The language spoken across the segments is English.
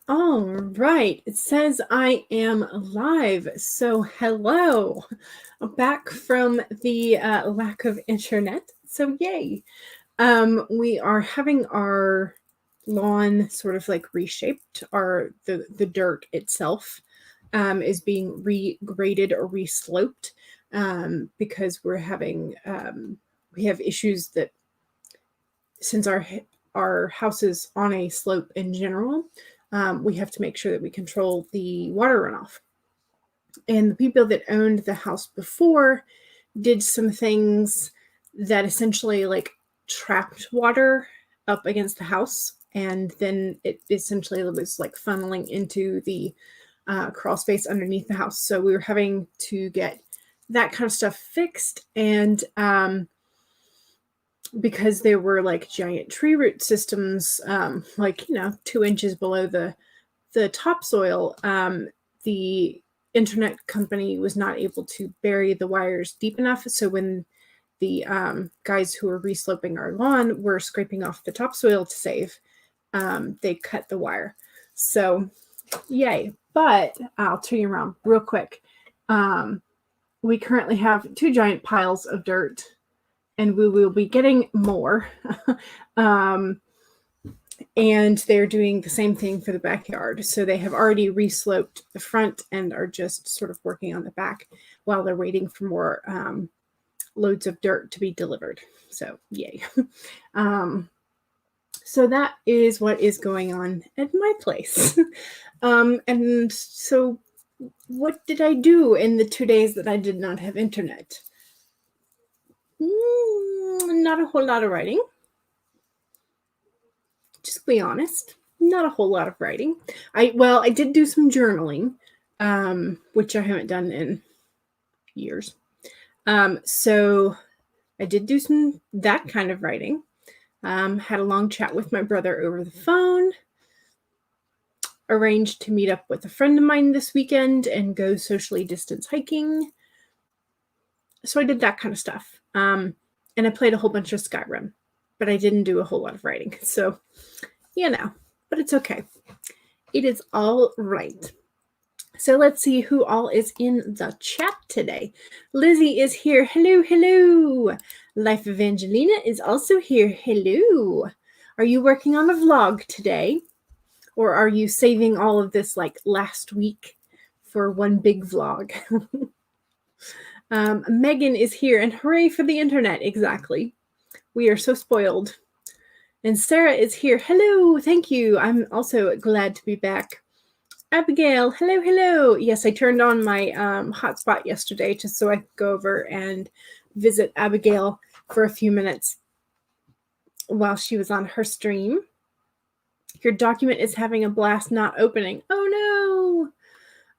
All right, it says I am live. So hello, I'm back from the lack of internet. So yay. We are having our lawn sort of like reshaped. The dirt itself is being regraded or resloped because we have issues that since our house is on a slope in general, we have to make sure that we control the water runoff. And the people that owned the house before did some things that essentially like trapped water up against the house. And then it essentially was like funneling into the crawl space underneath the house. So we were having to get that kind of stuff fixed. And because there were like giant tree root systems, 2 inches below the topsoil, the internet company was not able to bury the wires deep enough. So when the guys who were resloping our lawn were scraping off the topsoil to save, they cut the wire. So yay. But I'll turn you around real quick. We currently have 2 giant piles of dirt, and we will be getting more. And they're doing the same thing for the backyard. So they have already resloped the front and are just sort of working on the back while they're waiting for more loads of dirt to be delivered. So yay. So that is what is going on at my place. And so what did I do in the 2 days that I did not have internet? Not a whole lot of writing. Just be honest, not a whole lot of writing. I did do some journaling, which I haven't done in years. So I did do that kind of writing. Had a long chat with my brother over the phone. Arranged to meet up with a friend of mine this weekend and go socially distance hiking. So I did that kind of stuff. And I played a whole bunch of Skyrim, but I didn't do a whole lot of writing. So, but it's okay. It is all right. So let's see who all is in the chat today. Lizzie is here. Hello, hello. Life Evangelina is also here. Hello. Are you working on a vlog today? Or are you saving all of this like last week for one big vlog? Megan is here, and hooray for the internet. Exactly. We are so spoiled. And Sarah is here. Hello. Thank you. I'm also glad to be back. Abigail. Hello, hello. Yes, I turned on my hotspot yesterday just so I could go over and visit Abigail for a few minutes while she was on her stream. Your document is having a blast not opening. Oh, no.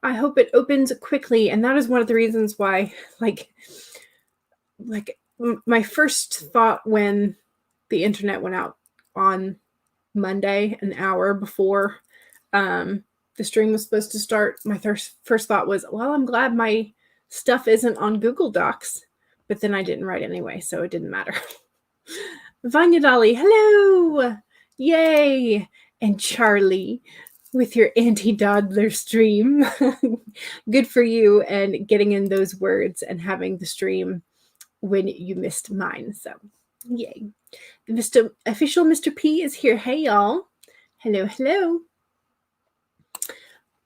I hope it opens quickly. And that is one of the reasons why, like my first thought when the internet went out on Monday, an hour before the stream was supposed to start, my first thought was, well, I'm glad my stuff isn't on Google Docs. But then I didn't write anyway, so it didn't matter. Vanya Dolly, hello. Yay. And Charlie with your anti-dawdler stream. Good for you and getting in those words and having the stream when you missed mine. So yay. The official Mr. P is here. Hey, y'all. Hello, hello.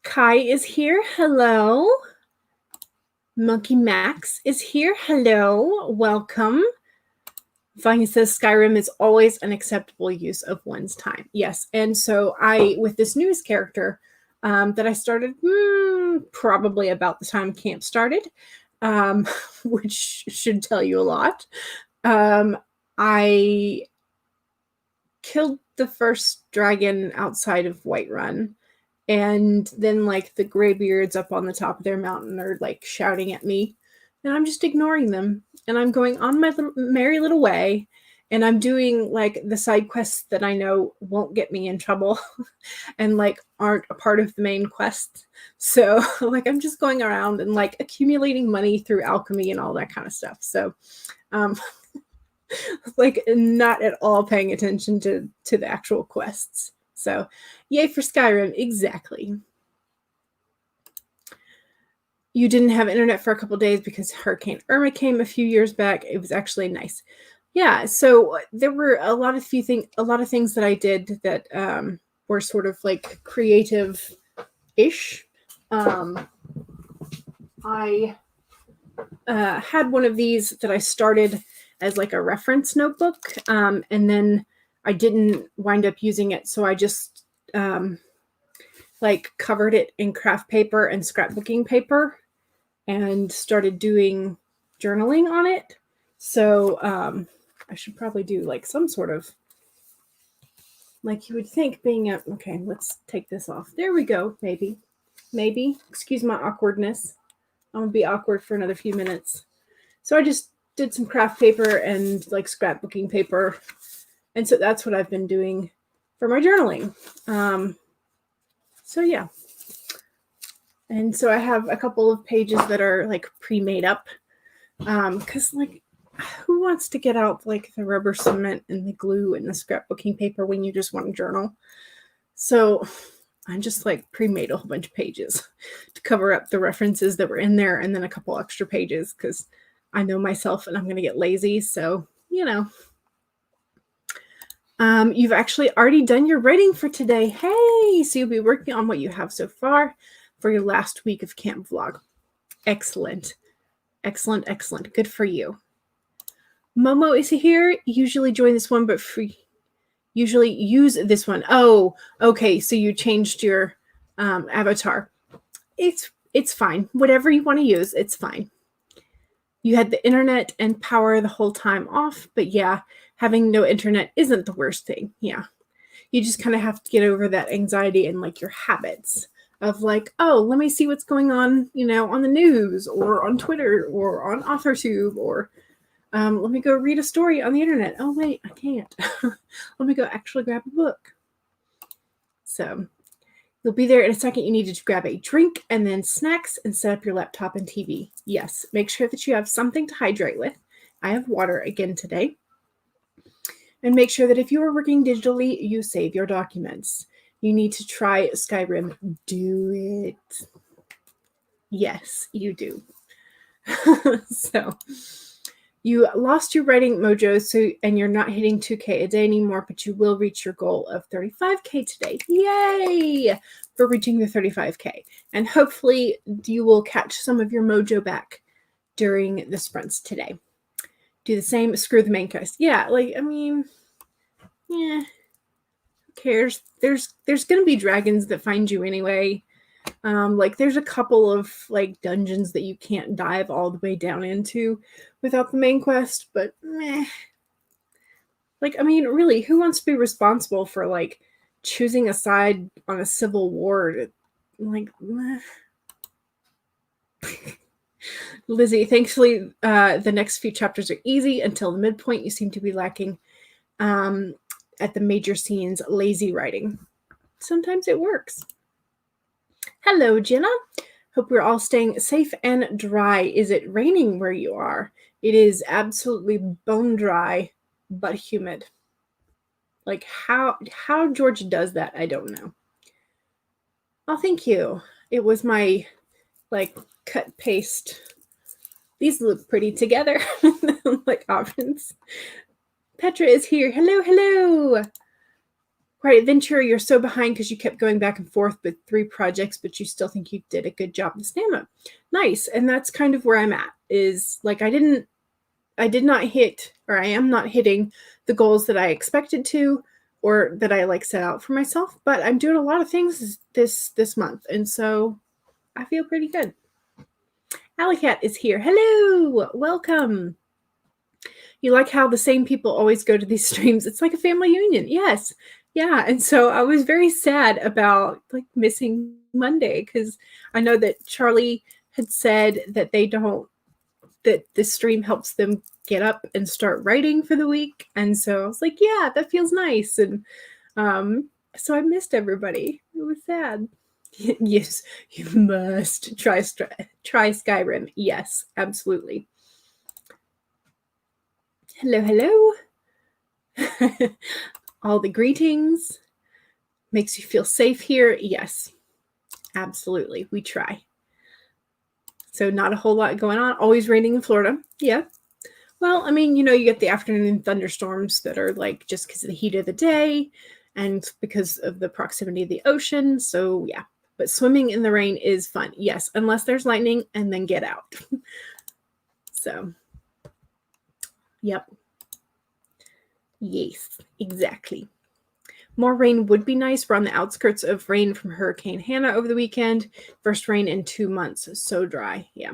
Kai is here. Hello. Monkey Max is here. Hello. Welcome. Vanya says Skyrim is always an acceptable use of one's time. Yes. And so with this newest character that I started probably about the time camp started, which should tell you a lot. I killed the first dragon outside of Whiterun. And then like the Greybeards up on the top of their mountain are like shouting at me. And I'm just ignoring them. And I'm going on my merry little way. And I'm doing like the side quests that I know won't get me in trouble and like aren't a part of the main quest. So like I'm just going around and like accumulating money through alchemy and all that kind of stuff. So like not at all paying attention to the actual quests. So yay for Skyrim. Exactly. You didn't have internet for a couple days because Hurricane Irma came a few years back. It was actually nice. Yeah, so there were a lot of things that I did that were sort of like creative-ish. I had one of these that I started as like a reference notebook, and then I didn't wind up using it, so I just like covered it in craft paper and scrapbooking paper and started doing journaling on it. So I should probably do like some sort of, like you would think being a, okay, let's take this off. There we go. Maybe, excuse my awkwardness. I'm gonna be awkward for another few minutes. So I just did some craft paper and like scrapbooking paper. And so that's what I've been doing for my journaling. So yeah. And so I have a couple of pages that are like pre-made up. Because like, who wants to get out like the rubber cement and the glue and the scrapbooking paper when you just want to journal? So I just like pre-made a whole bunch of pages to cover up the references that were in there, and then a couple extra pages because I know myself and I'm going to get lazy. So, you know. You've actually already done your writing for today. Hey, so you'll be working on what you have so far for your last week of camp vlog. Excellent. Excellent, excellent. Good for you. Momo is here. Usually join this one, but free. Usually use this one. Oh, okay. So you changed your avatar. It's fine. Whatever you want to use, it's fine. You had the internet and power the whole time off, but yeah, having no internet isn't the worst thing. Yeah. You just kind of have to get over that anxiety and like your habits of like, oh, let me see what's going on, you know, on the news or on Twitter or on AuthorTube, or let me go read a story on the internet. Oh, wait, I can't. Let me go actually grab a book. So you'll be there in a second. You need to grab a drink and then snacks and set up your laptop and TV. Yes, make sure that you have something to hydrate with. I have water again today. And make sure that if you are working digitally, you save your documents. You need to try Skyrim. Do it. Yes, you do. So you lost your writing mojo, and you're not hitting 2K a day anymore, but you will reach your goal of 35K today. Yay for reaching the 35K. And hopefully you will catch some of your mojo back during the sprints today. Do the same, screw the main quest. Yeah, like, I mean, yeah, who cares? There's going to be dragons that find you anyway. Like there's a couple of like dungeons that you can't dive all the way down into without the main quest, but meh. Like, I mean, really, who wants to be responsible for like choosing a side on a civil war? Like, meh. Lizzie, thankfully, the next few chapters are easy until the midpoint. You seem to be lacking at the major scenes, lazy writing. Sometimes it works. Hello, Jenna. Hope we're all staying safe and dry. Is it raining where you are? It is absolutely bone dry, but humid. Like how Georgia does that, I don't know. Oh, thank you. It was my like cut paste. These look pretty together, like options. Petra is here. Hello, hello. Right, Ventura, you're so behind because you kept going back and forth with 3 projects, but you still think you did a good job with Stamina. Nice, and that's kind of where I'm at. Is like I did not hit, or I am not hitting the goals that I expected to, or that I like set out for myself. But I'm doing a lot of things this month, and so I feel pretty good. Alleycat is here. Hello, welcome. You like how the same people always go to these streams? It's like a family union. Yes. Yeah, and so I was very sad about like missing Monday because I know that Charlie had said that that the stream helps them get up and start writing for the week, and so I was like, yeah, that feels nice, and so I missed everybody. It was sad. Yes, you must try Skyrim. Yes, absolutely. Hello, hello. All the greetings. Makes you feel safe here? Yes, absolutely. We try. So not a whole lot going on. Always raining in Florida. Yeah. Well, I mean, you get the afternoon thunderstorms that are like just because of the heat of the day and because of the proximity of the ocean. So yeah, but swimming in the rain is fun. Yes, unless there's lightning, and then get out. So, yep. Yes, exactly. More rain would be nice. We're on the outskirts of rain from Hurricane Hannah over the weekend. First rain in 2 months. So dry. Yeah.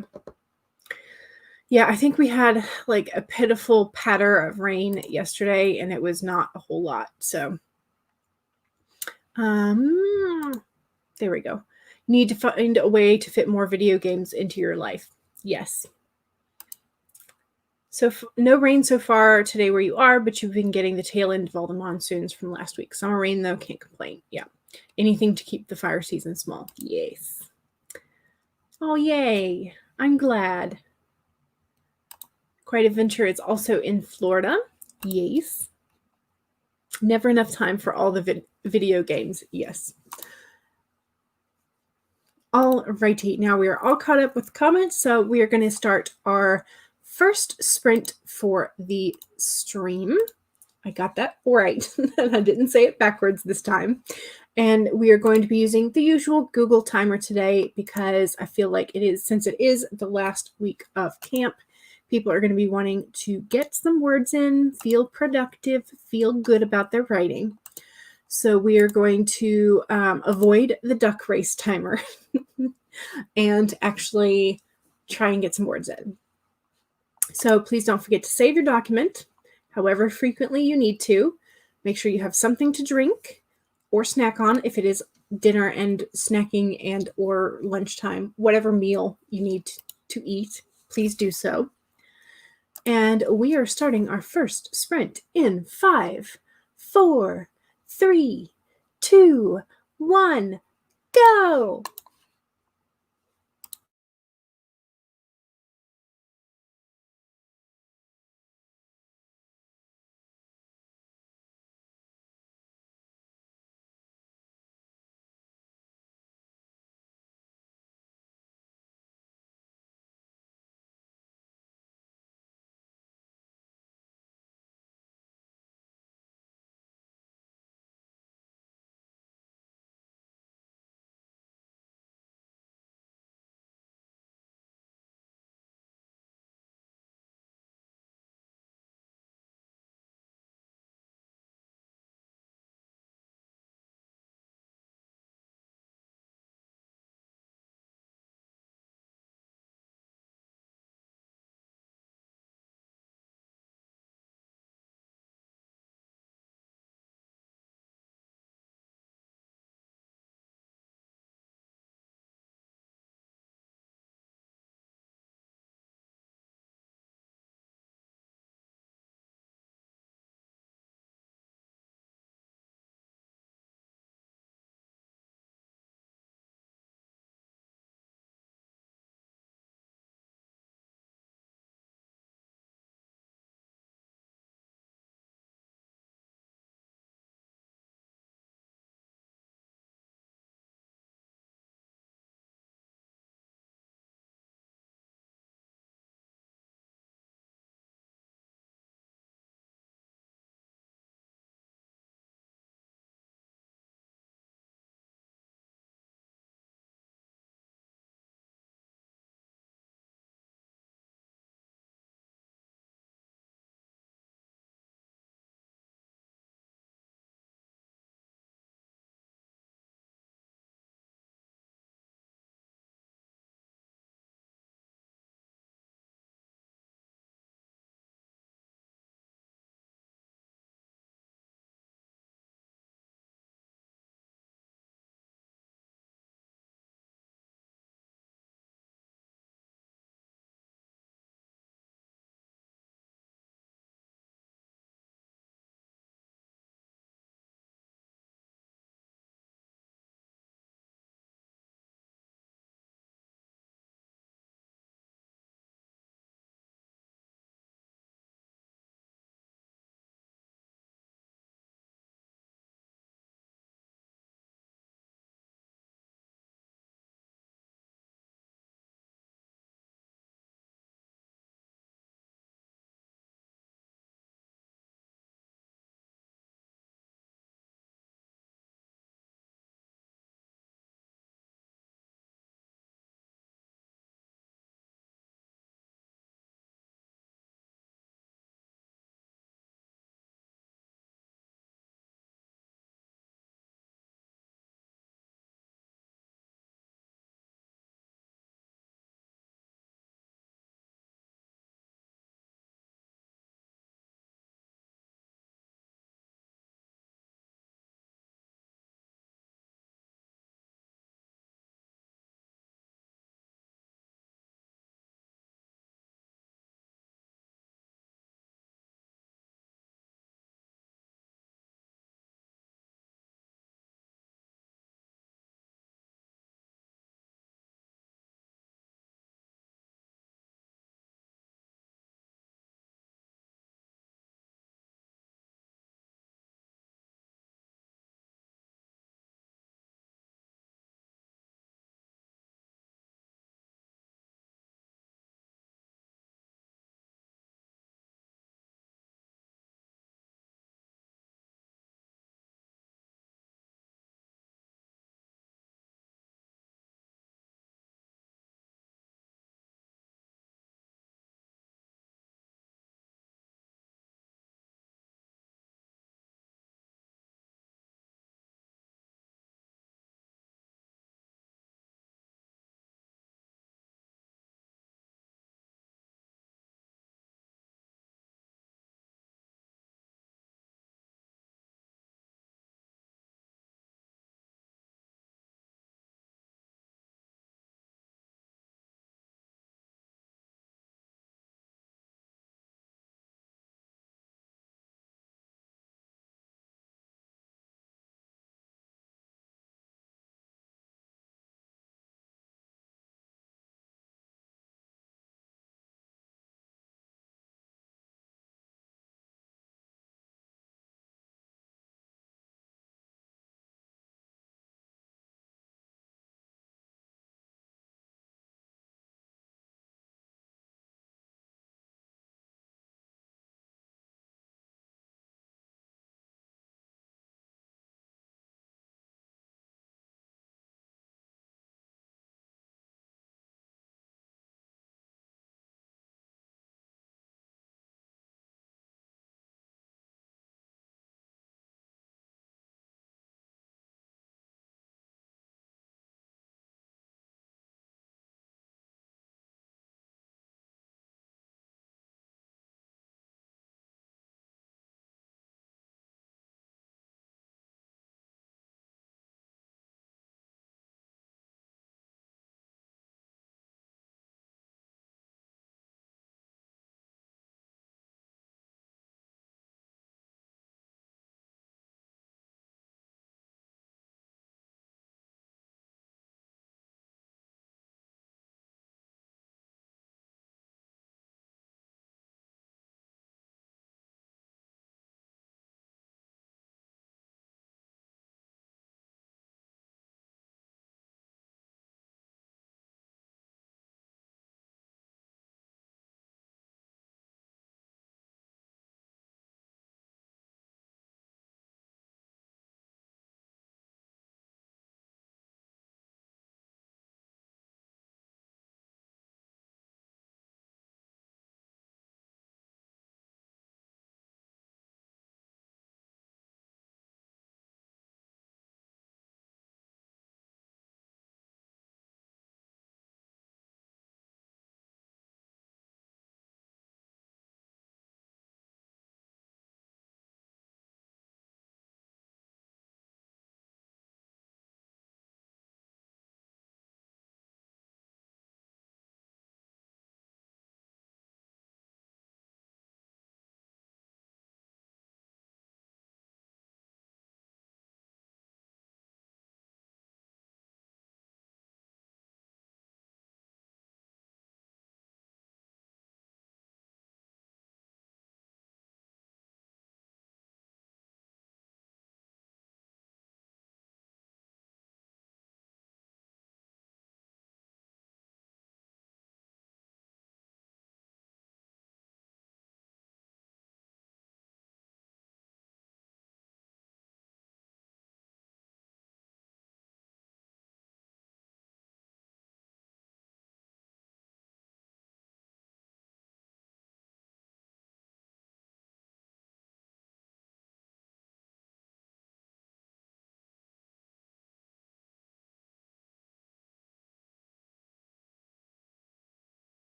Yeah, I think we had like a pitiful patter of rain yesterday, and it was not a whole lot. So, there we go. Need to find a way to fit more video games into your life. Yes. So no rain so far today where you are, but you've been getting the tail end of all the monsoons from last week. Summer rain, though, can't complain. Yeah. Anything to keep the fire season small. Yes. Oh, yay. I'm glad. Quite Adventure is also in Florida. Yes. Never enough time for all the video games. Yes. All righty. Now we are all caught up with comments, so we are going to start our first sprint for the stream. I got that right, and I didn't say it backwards this time. And we are going to be using the usual Google timer today because I feel like since it is the last week of camp, people are going to be wanting to get some words in, feel productive, feel good about their writing. So we are going to avoid the duck race timer and actually try and get some words in. So please don't forget to save your document however frequently you need to. Make sure you have something to drink or snack on if it is dinner and snacking and or lunchtime, whatever meal you need to eat, please do so. And we are starting our first sprint in 5, 4, 3, 2, 1, go!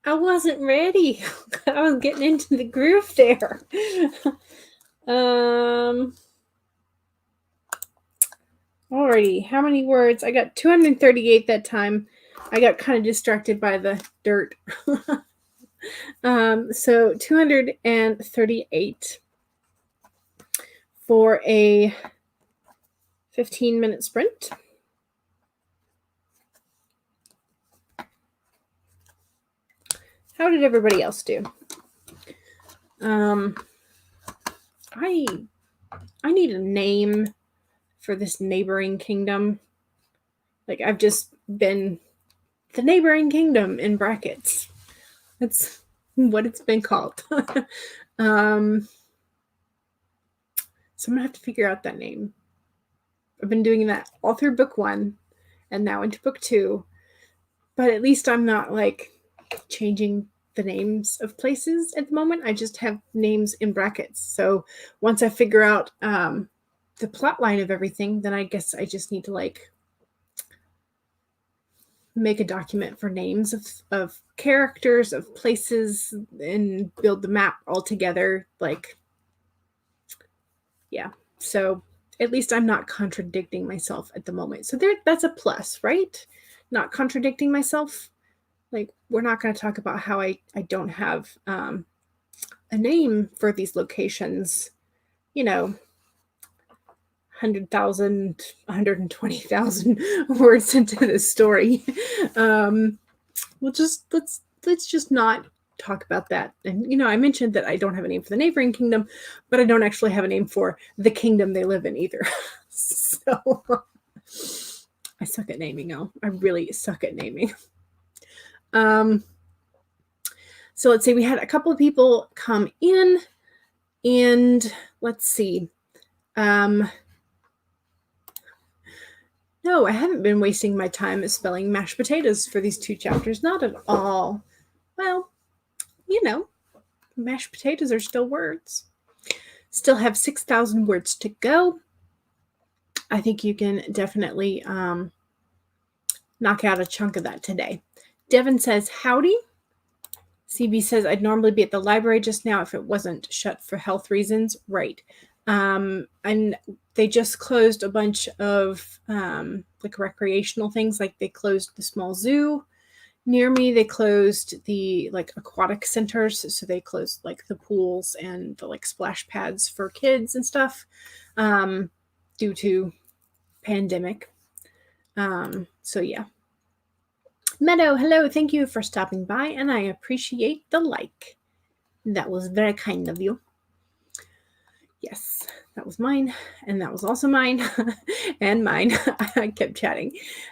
I wasn't ready. I was getting into the groove there. Alrighty, how many words? I got 238 that time. I got kind of distracted by the dirt. So 238 for a 15-minute sprint. How did everybody else do? I need a name for this neighboring kingdom. Like, I've just been the neighboring kingdom in brackets. That's what it's been called. So I'm gonna have to figure out that name. I've been doing that all through book 1 and now into book 2, but at least I'm not like changing the names of places at the moment. I just have names in brackets. So once I figure out the plot line of everything, then I guess I just need to like make a document for names of characters, of places, and build the map all together. Like, yeah. So at least I'm not contradicting myself at the moment. So that's a plus, right? Not contradicting myself. Like, we're not going to talk about how I don't have a name for these locations, 100,000, 120,000 words into this story. Let's just not talk about that. And, I mentioned that I don't have a name for the neighboring kingdom, but I don't actually have a name for the kingdom they live in either. So I suck at naming now. I really suck at naming. So let's see, we had a couple of people come in, and let's see. No, I haven't been wasting my time spelling mashed potatoes for these 2 chapters. Not at all. Well, mashed potatoes are still words. Still have 6,000 words to go. I think you can definitely knock out a chunk of that today. Devin says, howdy. CB says, I'd normally be at the library just now if it wasn't shut for health reasons. Right. And they just closed a bunch of like recreational things. Like, they closed the small zoo near me. They closed the like aquatic centers. So they closed like the pools and the like splash pads for kids and stuff due to pandemic. So yeah. Meadow, hello. Thank you for stopping by, and I appreciate the like. That was very kind of you. Yes, that was mine, and that was also mine, and mine. I kept chatting.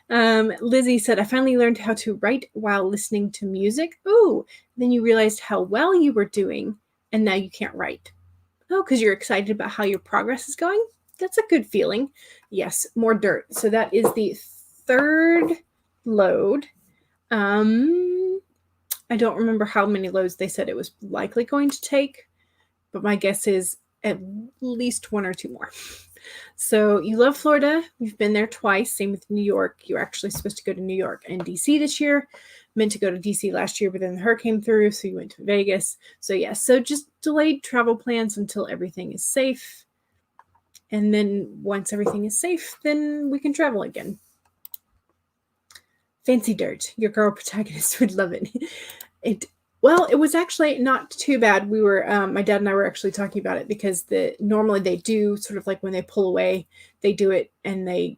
Lizzie said, I finally learned how to write while listening to music. Ooh, then you realized how well you were doing, and now you can't write. Oh, because you're excited about how your progress is going? That's a good feeling. Yes, more dirt. So that is the 3rd load. I don't remember how many loads they said it was likely going to take, but my guess is at least 1 or 2 more. So you love Florida. We've been there twice. Same with New York. You're actually supposed to go to New York and DC this year. Meant to go to DC last year, but then the hurricane through, so you went to Vegas. So yeah, so just delayed travel plans until everything is safe. And then once everything is safe, then we can travel again. Fancy dirt. Your girl protagonist would love it. Well, it was actually not too bad. We were, my dad and I were actually talking about it because normally they do sort of like when they pull away, they do it, and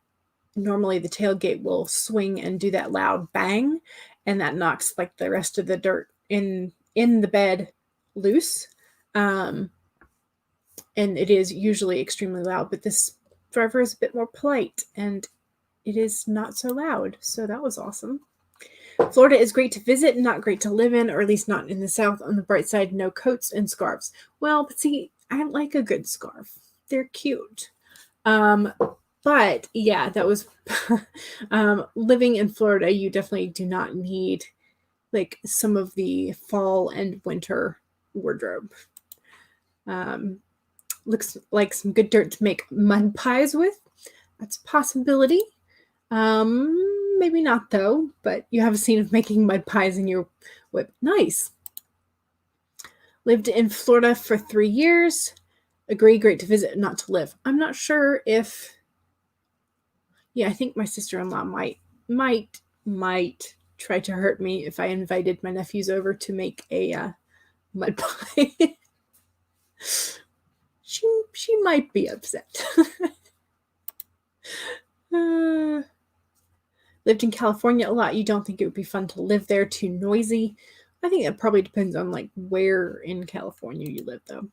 normally the tailgate will swing and do that loud bang, and that knocks like the rest of the dirt in the bed loose. And it is usually extremely loud, but this driver is a bit more polite, and it is not so loud. So that was awesome. Florida is great to visit, not great to live in, or at least not in the South. On the bright side, no coats and scarves. Well, but see, I like a good scarf. They're cute. But yeah, that was living in Florida. You definitely do not need like some of the fall and winter wardrobe. Looks like some good dirt to make mud pies with. That's a possibility. Maybe not though, but you have a scene of making mud pies and you're whip. Nice. Lived in Florida for 3 years. Agree, great to visit, not to live. I'm not sure if, yeah, I think my sister-in-law might try to hurt me if I invited my nephews over to make a mud pie. she might be upset. Lived in California a lot. You don't think it would be fun to live there? Too noisy? I think it probably depends on like where in California you live, though.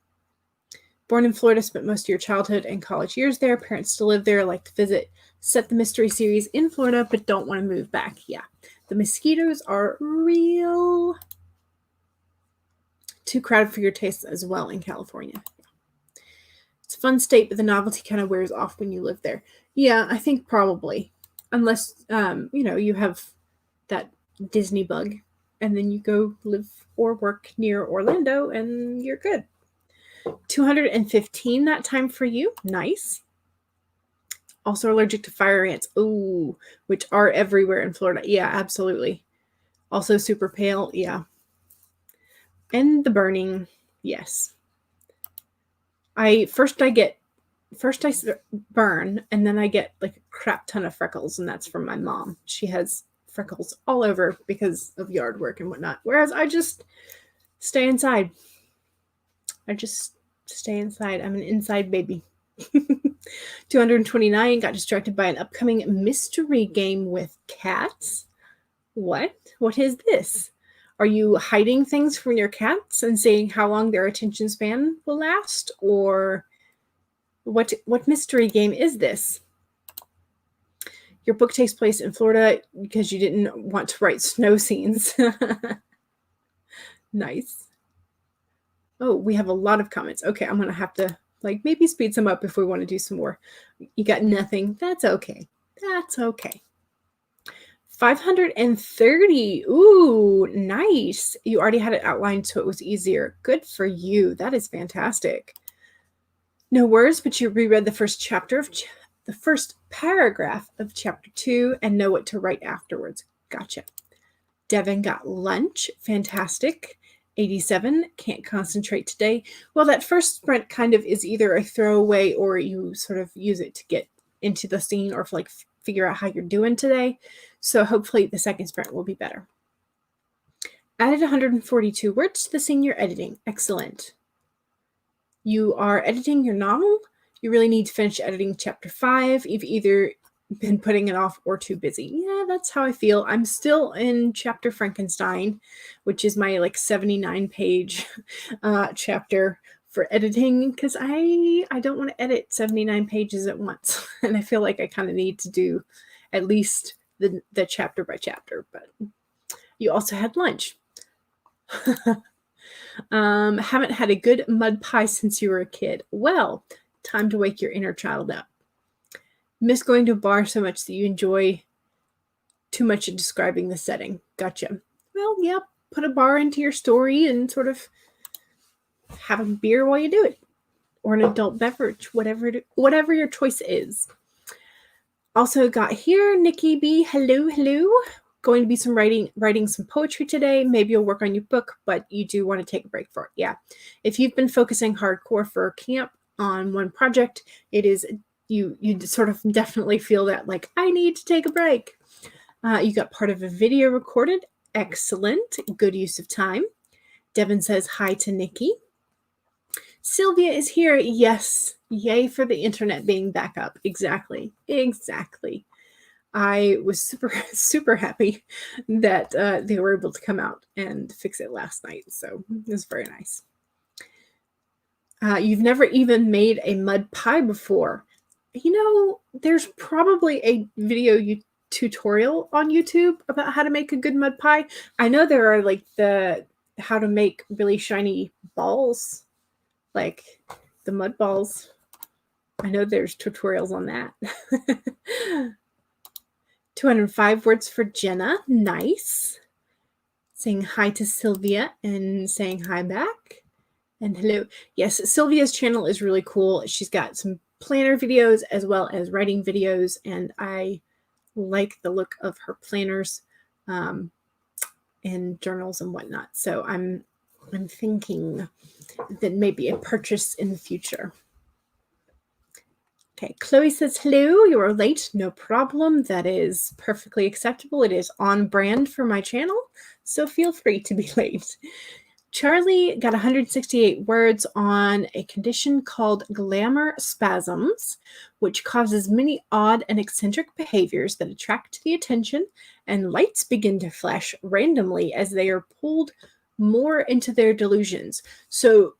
Born in Florida, spent most of your childhood and college years there. Parents still live there, like to visit. Set the mystery series in Florida, but don't want to move back. Yeah, the mosquitoes are real. Too crowded for your taste as well in California. It's a fun state, but the novelty kind of wears off when you live there. Yeah, I think probably. Unless, you have that Disney bug, and then you go live or work near Orlando, and you're good. 215 that time for you. Nice. Also allergic to fire ants. Ooh, which are everywhere in Florida. Yeah, absolutely. Also super pale. Yeah. And the burning. Yes. I burn, and then I get like a crap ton of freckles, and that's from my mom. She has freckles all over because of yard work and whatnot. Whereas I just stay inside. I'm an inside baby. 229, got distracted by an upcoming mystery game with cats. What? What is this? Are you hiding things from your cats and saying how long their attention span will last? Or what mystery game is this? Your book takes place in Florida because you didn't want to write snow scenes. Nice. Oh, we have a lot of comments. Okay, I'm going to have to maybe speed some up if we want to do some more. You got nothing. That's okay. That's okay. 530. Ooh, nice. You already had it outlined so it was easier. Good for you. That is fantastic. No words, but you reread the first chapter of the first paragraph of chapter 2 and know what to write afterwards. Gotcha. Devin got lunch. Fantastic. 87, can't concentrate today. Well, that first sprint kind of is either a throwaway or you sort of use it to get into the scene or figure out how you're doing today. So hopefully the second sprint will be better. Added 142 words to the scene you're editing. Excellent. You are editing your novel. You really need to finish editing chapter 5. You've either been putting it off or too busy. Yeah, that's how I feel. I'm still in chapter Frankenstein, which is my 79-page chapter for editing, because I don't want to edit 79 pages at once. And I feel like I kind of need to do at least the chapter by chapter. But you also had lunch. Haven't had a good mud pie since you were a kid. Well, time to wake your inner child up. Miss going to a bar so much that you enjoy too much in describing the setting. Gotcha. Well, yeah, put a bar into your story and sort of have a beer while you do it. Or an adult beverage, whatever your choice is. Also got here, Nikki B. Hello. Going to be some writing some poetry today. Maybe you'll work on your book, but you do want to take a break for it. Yeah. If you've been focusing hardcore for camp on one project, it is you sort of definitely feel that I need to take a break. You got part of a video recorded. Excellent. Good use of time. Devin says hi to Nikki. Sylvia is here. Yes. Yay for the internet being back up. Exactly. I was super happy that they were able to come out and fix it last night. So it was very nice. You've never even made a mud pie before. There's probably a video tutorial on YouTube about how to make a good mud pie. I know there are the how to make really shiny balls, like the mud balls. I know there's tutorials on that. 205 words for Jenna. Nice. Saying hi to Sylvia and saying hi back. And hello. Yes, Sylvia's channel is really cool. She's got some planner videos as well as writing videos, and I like the look of her planners. in journals and whatnot. So I'm thinking that maybe a purchase in the future. Okay, Chloe says, hello, you are late. No problem. That is perfectly acceptable. It is on brand for my channel, so feel free to be late. Charlie got 168 words on a condition called glamour spasms, which causes many odd and eccentric behaviors that attract the attention, and lights begin to flash randomly as they are pulled more into their delusions. So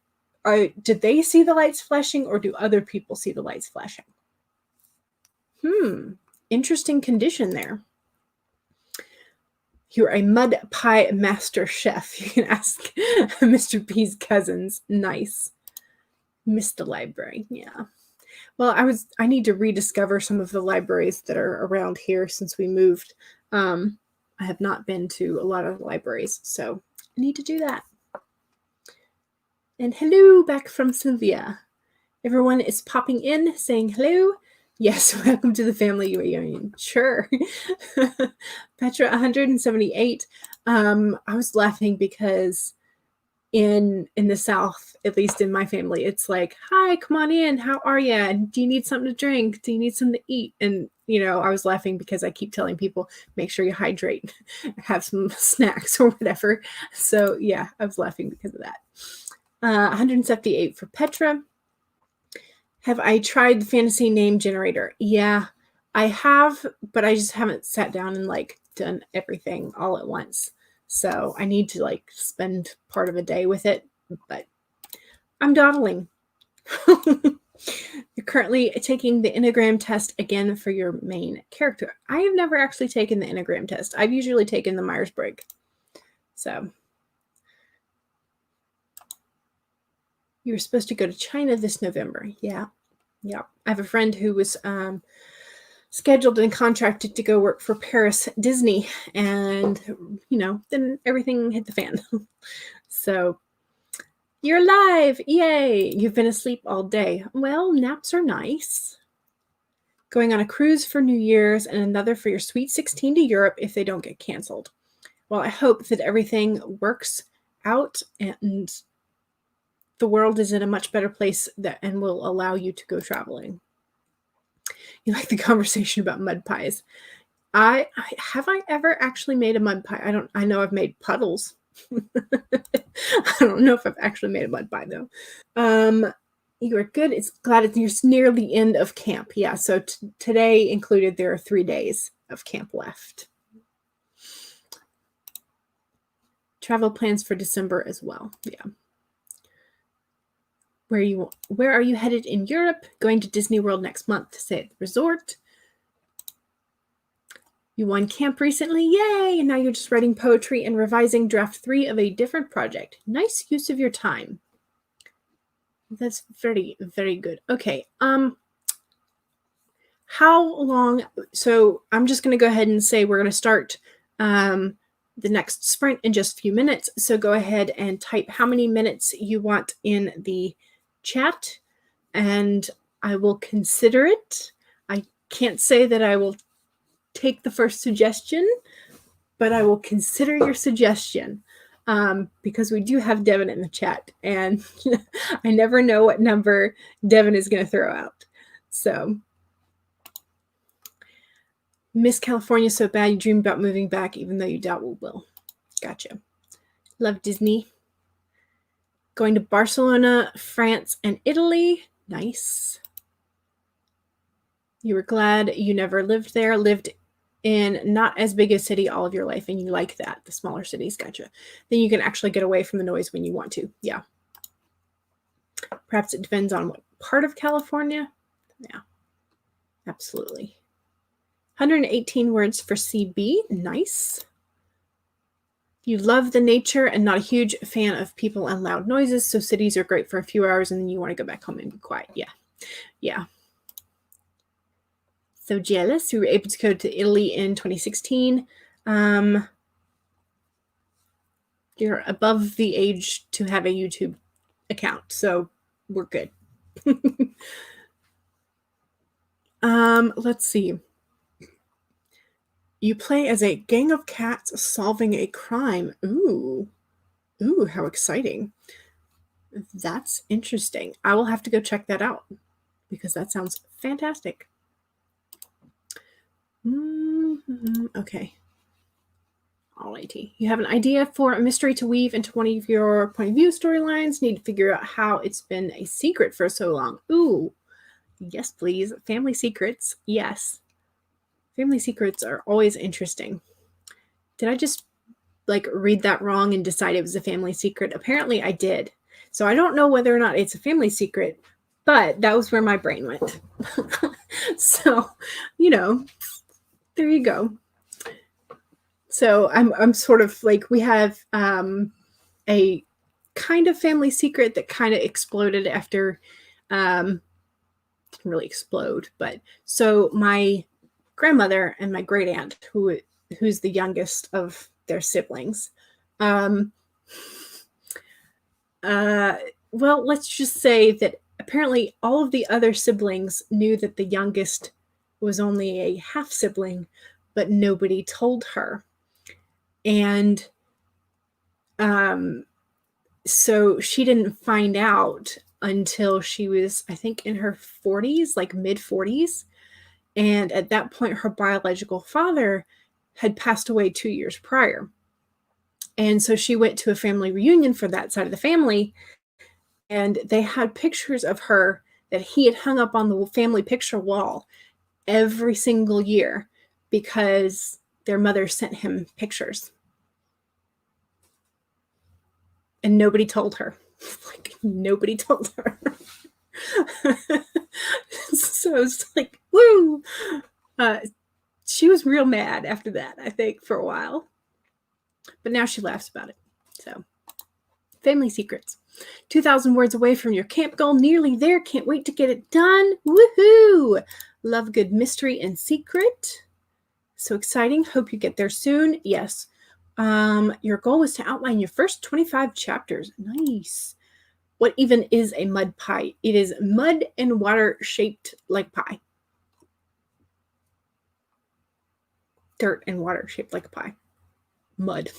did they see the lights flashing, or do other people see the lights flashing? Interesting condition there. You're a mud pie master chef. You can ask Mr. P's cousins. Nice. Missed the library. Yeah. Well, I need to rediscover some of the libraries that are around here since we moved. I have not been to a lot of libraries, so I need to do that. And hello back from Sylvia. Everyone is popping in saying hello. Yes, welcome to the family reunion. Sure. Petra 178. I was laughing because in the South, at least in my family, it's like, hi, come on in. How are you? Do you need something to drink? Do you need something to eat? And, I was laughing because I keep telling people, make sure you hydrate, have some snacks or whatever. So yeah, I was laughing because of that. 178 for Petra. Have I tried the fantasy name generator? Yeah, I have, but I just haven't sat down and done everything all at once. So I need to spend part of a day with it, but I'm dawdling. You're currently taking the Enneagram test again for your main character. I have never actually taken the Enneagram test. I've usually taken the Myers-Briggs. So you were supposed to go to China this November. Yeah. I have a friend who was scheduled and contracted to go work for Paris Disney, and then everything hit the fan. So you're alive. Yay. You've been asleep all day. Well, naps are nice. Going on a cruise for New Year's and another for your Sweet 16 to Europe if they don't get canceled. Well, I hope that everything works out and the world is in a much better place and will allow you to go traveling. You like the conversation about mud pies. I ever actually made a mud pie? I know I've made puddles. I don't know if I've actually made a mud pie though. You are good. It's glad it's near the end of camp. Yeah, so today included, there are 3 days of camp left. Travel plans for December as well. Yeah. Where are you headed in Europe? Going to Disney World next month to stay at the resort. You won camp recently. Yay! And now you're just writing poetry and revising draft 3 of a different project. Nice use of your time. That's very, very good. Okay. How long? So I'm just going to go ahead and say we're going to start the next sprint in just a few minutes. So go ahead and type how many minutes you want in the chat, and I will consider it. I can't say that I will take the first suggestion, but I will consider your suggestion because we do have Devin in the chat, and I never know what number Devin is going to throw out. So, Miss California so bad you dream about moving back even though you doubt we will. Gotcha. Love Disney. Going to Barcelona, France, and Italy. Nice. You were glad you never lived there. Lived in not as big a city all of your life, and you like that, the smaller cities. Gotcha. Then you can actually get away from the noise when you want to. Yeah. Perhaps it depends on what part of California. Yeah, absolutely. 118 words for CB. Nice. You love the nature and not a huge fan of people and loud noises, so cities are great for a few hours and then you want to go back home and be quiet. Yeah. So jealous. We were able to go to Italy in 2016. You're above the age to have a YouTube account, so we're good. Let's see. You play as a gang of cats solving a crime. Ooh. Ooh, how exciting. That's interesting. I will have to go check that out because that sounds fantastic. Okay. Alrighty. You have an idea for a mystery to weave into one of your point of view storylines. Need to figure out how it's been a secret for so long. Ooh. Yes, please. Family secrets. Yes. Family secrets are always interesting. Did I just read that wrong and decide it was a family secret? Apparently I did. So I don't know whether or not it's a family secret, but that was where my brain went. So, there you go. So I'm sort of we have a kind of family secret that kind of exploded after didn't really explode, but so my grandmother and my great aunt, who's the youngest of their siblings, well, let's just say that apparently all of the other siblings knew that the youngest was only a half sibling, but nobody told her. And so she didn't find out until she was, I think, in her 40s, mid 40s. And at that point, her biological father had passed away 2 years prior. And so she went to a family reunion for that side of the family. And they had pictures of her that he had hung up on the family picture wall every single year because their mother sent him pictures. And nobody told her. Nobody told her. So it's woo! She was real mad after that, I think, for a while. But now she laughs about it. So, family secrets. 2,000 words away from your camp goal. Nearly there. Can't wait to get it done. Woohoo! Love good mystery and secret. So exciting. Hope you get there soon. Yes. Your goal was to outline your first 25 chapters. Nice. What even is a mud pie? It is mud and water shaped like pie. Dirt and water shaped like a pie. Mud.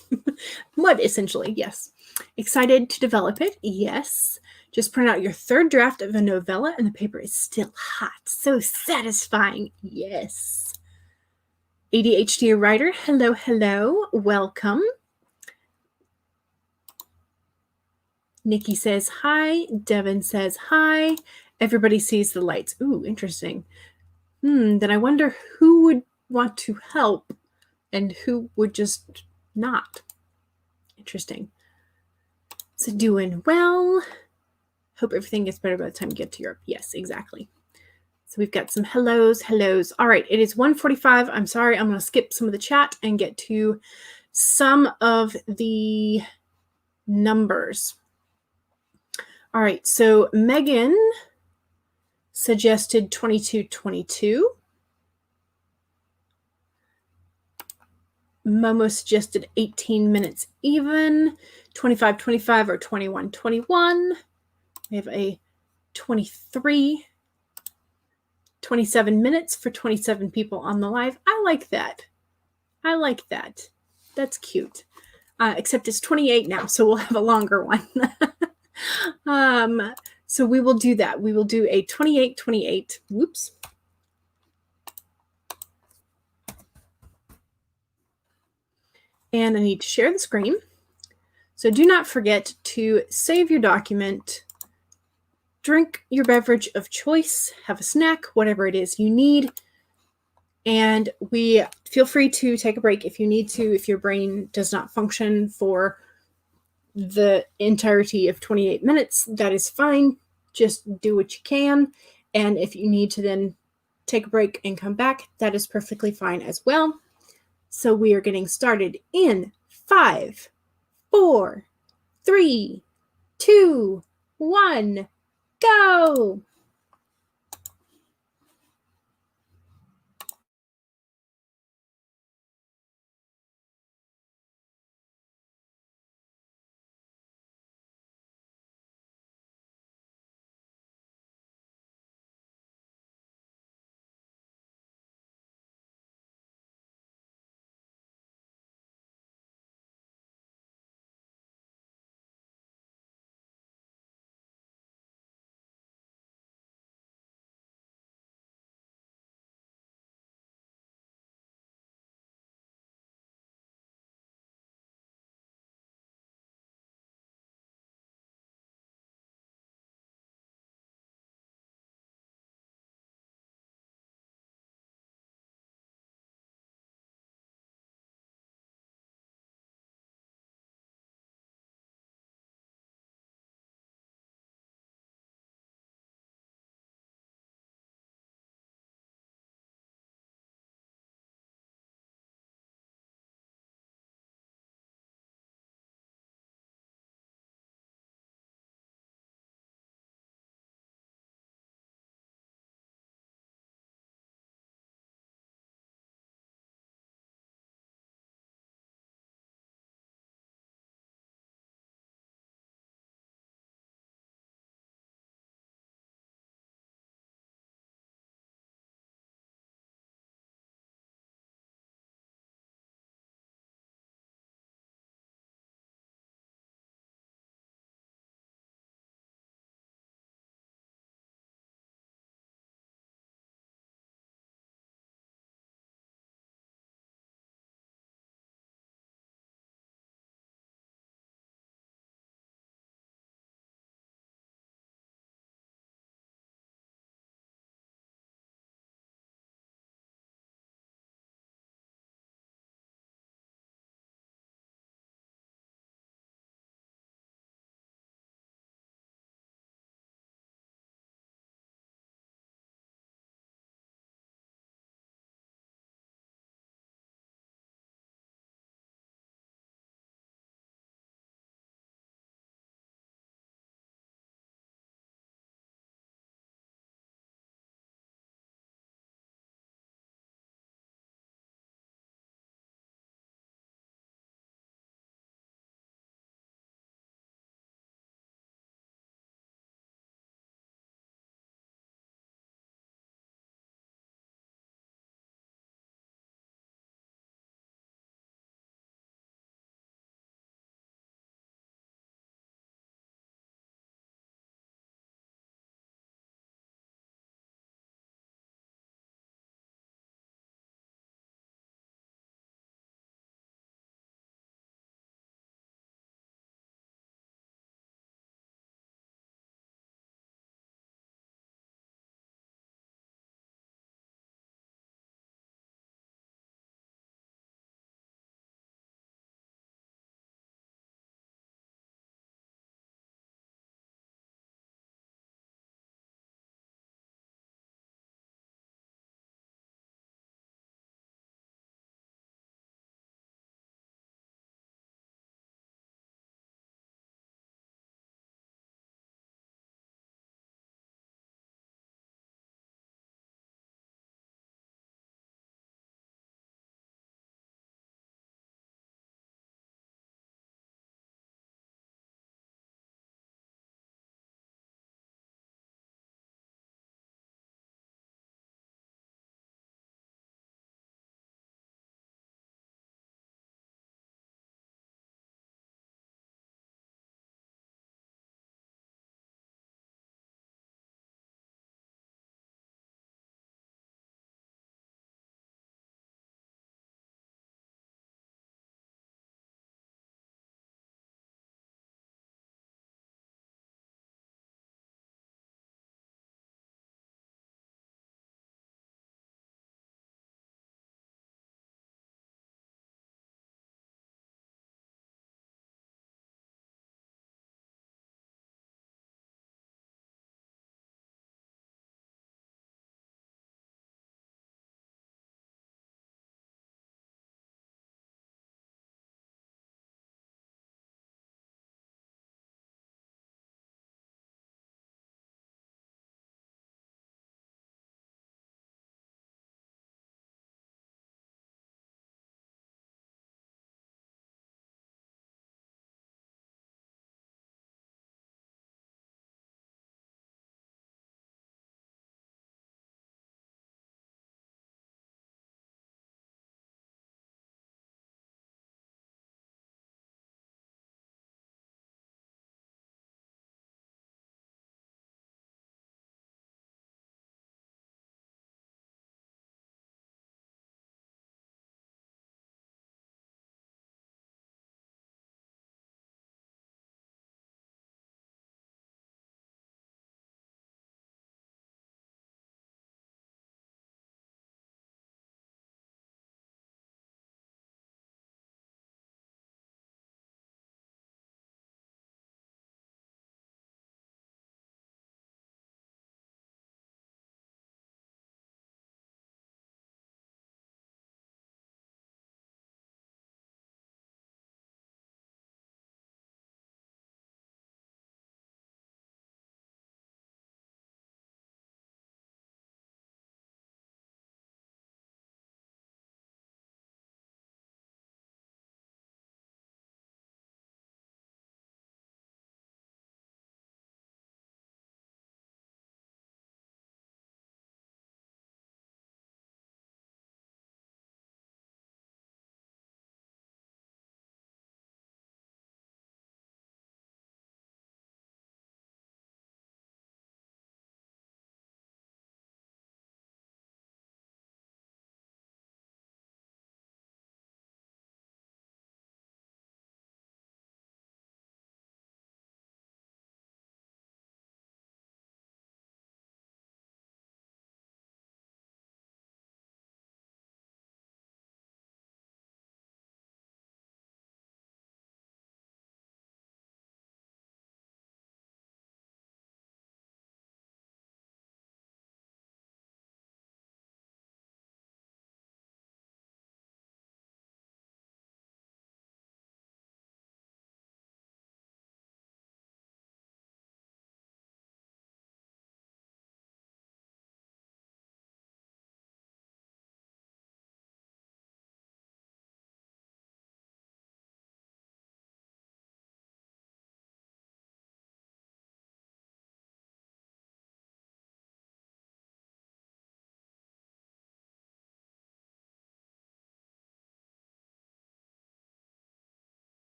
Mud, essentially, yes. Excited to develop it? Yes. Just print out your third draft of a novella and the paper is still hot. So satisfying. Yes. ADHD writer, hello, hello. Welcome. Nikki says hi. Devin says hi. Everybody sees the lights. Ooh, interesting. Then I wonder who would want to help and who would just not. Interesting. So doing well. Hope everything gets better by the time you get to Europe. Yes, exactly. So we've got some hellos. All right, it is 1:45. I'm sorry, I'm going to skip some of the chat and get to some of the numbers. All right, so Megan suggested 22:22. Momo suggested 18 minutes even, 25:25 or 21:21. We have a 23, 27 minutes for 27 people on the live. I like that. That's cute. Except it's 28 now, so we'll have a longer one. So we will do that. We will do a 28:28. Whoops. And I need to share the screen. So do not forget to save your document, drink your beverage of choice, have a snack, whatever it is you need. And we feel free to take a break if you need to, if your brain does not function for the entirety of 28 minutes, that is fine. Just do what you can. And if you need to then take a break and come back, that is perfectly fine as well. So we are getting started in 5, 4, 3, 2, 1, go!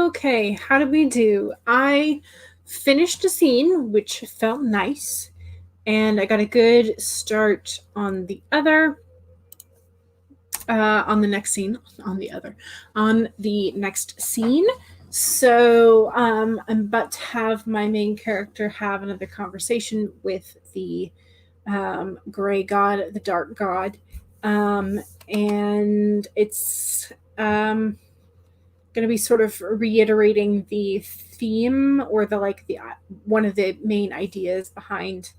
Okay, how did we do? I finished a scene, which felt nice, and I got a good start on the other. On the next scene, on the next scene. So I'm about to have my main character have another conversation with the gray god, the dark god, and it's going to be sort of reiterating the theme or the one of the main ideas behind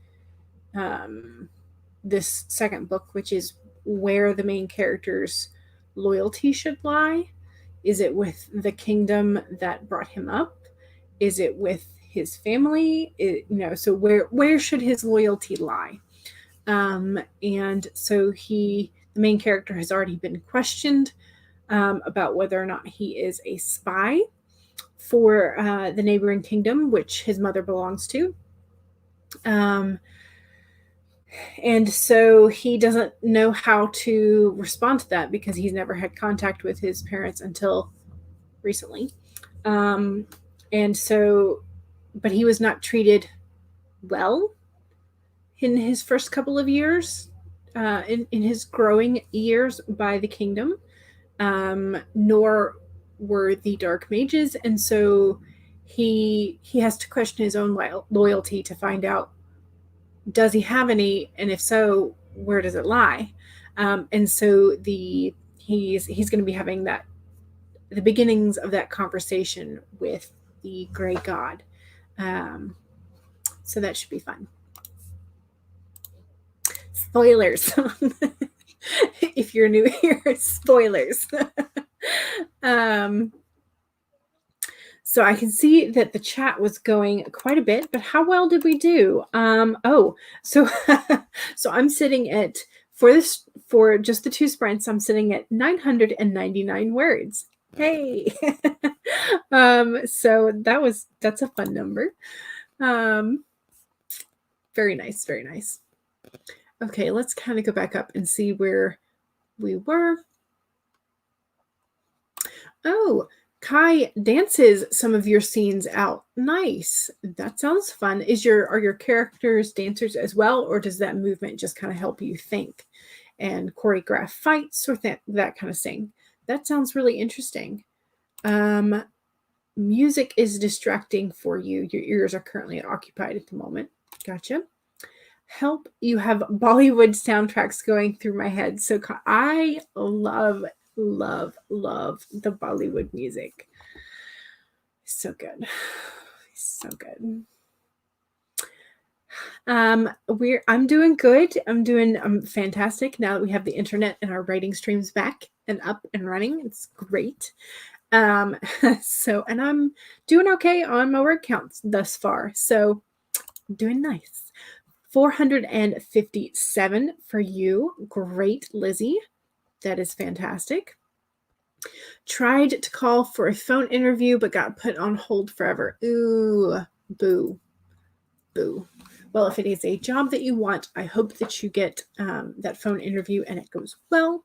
this second book, which is where the main character's loyalty should lie. Is it with the kingdom that brought him up? Is it with his family? So where should his loyalty lie? And so the main character has already been questioned about whether or not he is a spy for the neighboring kingdom, which his mother belongs to. And so he doesn't know how to respond to that because he's never had contact with his parents until recently. And so, but he was not treated well in his first couple of years, in his growing years by the kingdom, nor were the dark mages. And so he has to question his own loyalty to find out, does he have any, and if so, where does it lie? And so he's going to be having the beginnings of that conversation with the gray god. So that should be fun. Spoilers. If you're new here, spoilers. So I can see that the chat was going quite a bit, but how well did we do? So I'm sitting at, for just the 2 sprints, I'm sitting at 999 words. Hey. So that's a fun number. Very nice, very nice. Okay, let's kind of go back up and see where we were. Oh, Kai dances some of your scenes out. Nice. That sounds fun. Are your characters dancers as well, or does that movement just kind of help you think and choreograph fights or that kind of thing? That sounds really interesting. Music is distracting for you. Your ears are currently occupied at the moment. Gotcha. Help, you have Bollywood soundtracks going through my head. So I love the Bollywood music. So good. So good. I'm doing good. I'm doing fantastic now that we have the internet and our writing streams back and up and running. It's great. And I'm doing okay on my word counts thus far. So doing nice. 457 for you. Great, Lizzie. That is fantastic. Tried to call for a phone interview, but got put on hold forever. Ooh, boo. Boo. Well, if it is a job that you want, I hope that you get that phone interview and it goes well.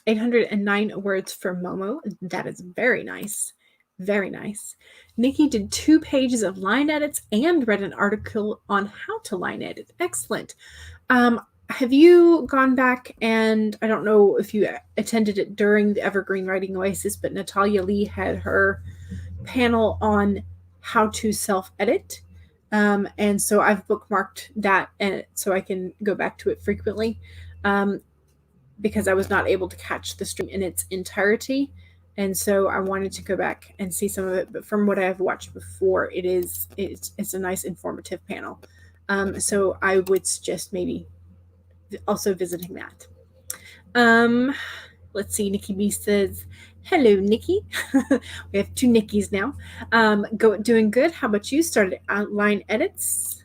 809 words for Momo. That is very nice. Very nice. Nikki did 2 pages of line edits and read an article on how to line edit. Excellent. Have you gone back, and I don't know if you attended it during the Evergreen Writing Oasis, but Natalia Lee had her panel on how to self-edit. And so I've bookmarked that, and so I can go back to it frequently because I was not able to catch the stream in its entirety. And so I wanted to go back and see some of it. But from what I've watched before, it's a nice informative panel. So I would suggest maybe also visiting that. Let's see. Nikki B says, hello, Nikki. We have 2 Nikkis now. Doing good. How about you? Started outline edits.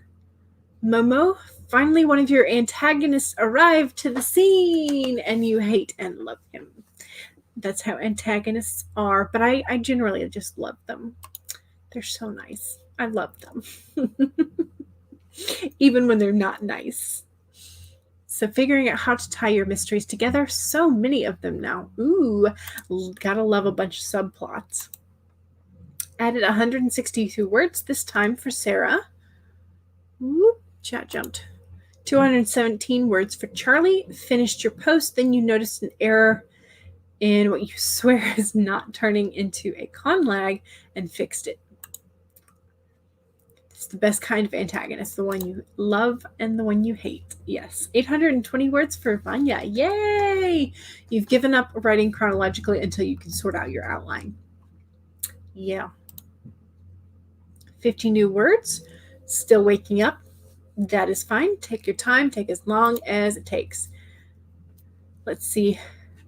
Momo, finally one of your antagonists arrived to the scene and you hate and love him. That's how antagonists are, but I generally just love them. They're so nice. I love them. Even when they're not nice. So figuring out how to tie your mysteries together, so many of them now. Ooh, gotta love a bunch of subplots. Added 162 words this time for Sarah. Whoop, chat jumped. 217 words for Charlie. Finished your post, then you noticed an error in what you swear is not turning into a conlag and fixed it. It's the best kind of antagonist, the one you love and the one you hate. Yes. 820 words for Vanya. Yay! You've given up writing chronologically until you can sort out your outline. Yeah. 50 new words. Still waking up. That is fine. Take your time. Take as long as it takes. Let's see.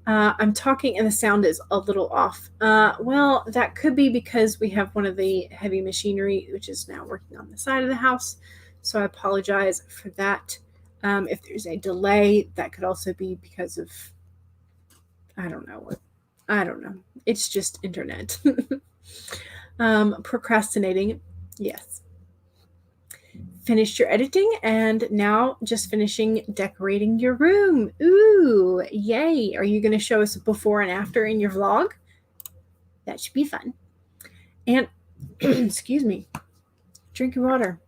I'm talking and the sound is a little off. Well, that could be because we have one of the heavy machinery, which is now working on the side of the house. So I apologize for that. If there's a delay, that could also be because of, I don't know. It's just internet. Procrastinating. Yes. Finished your editing and now just finishing decorating your room. Ooh, yay. Are you going to show us before and after in your vlog? That should be fun. And, excuse me, drink your water.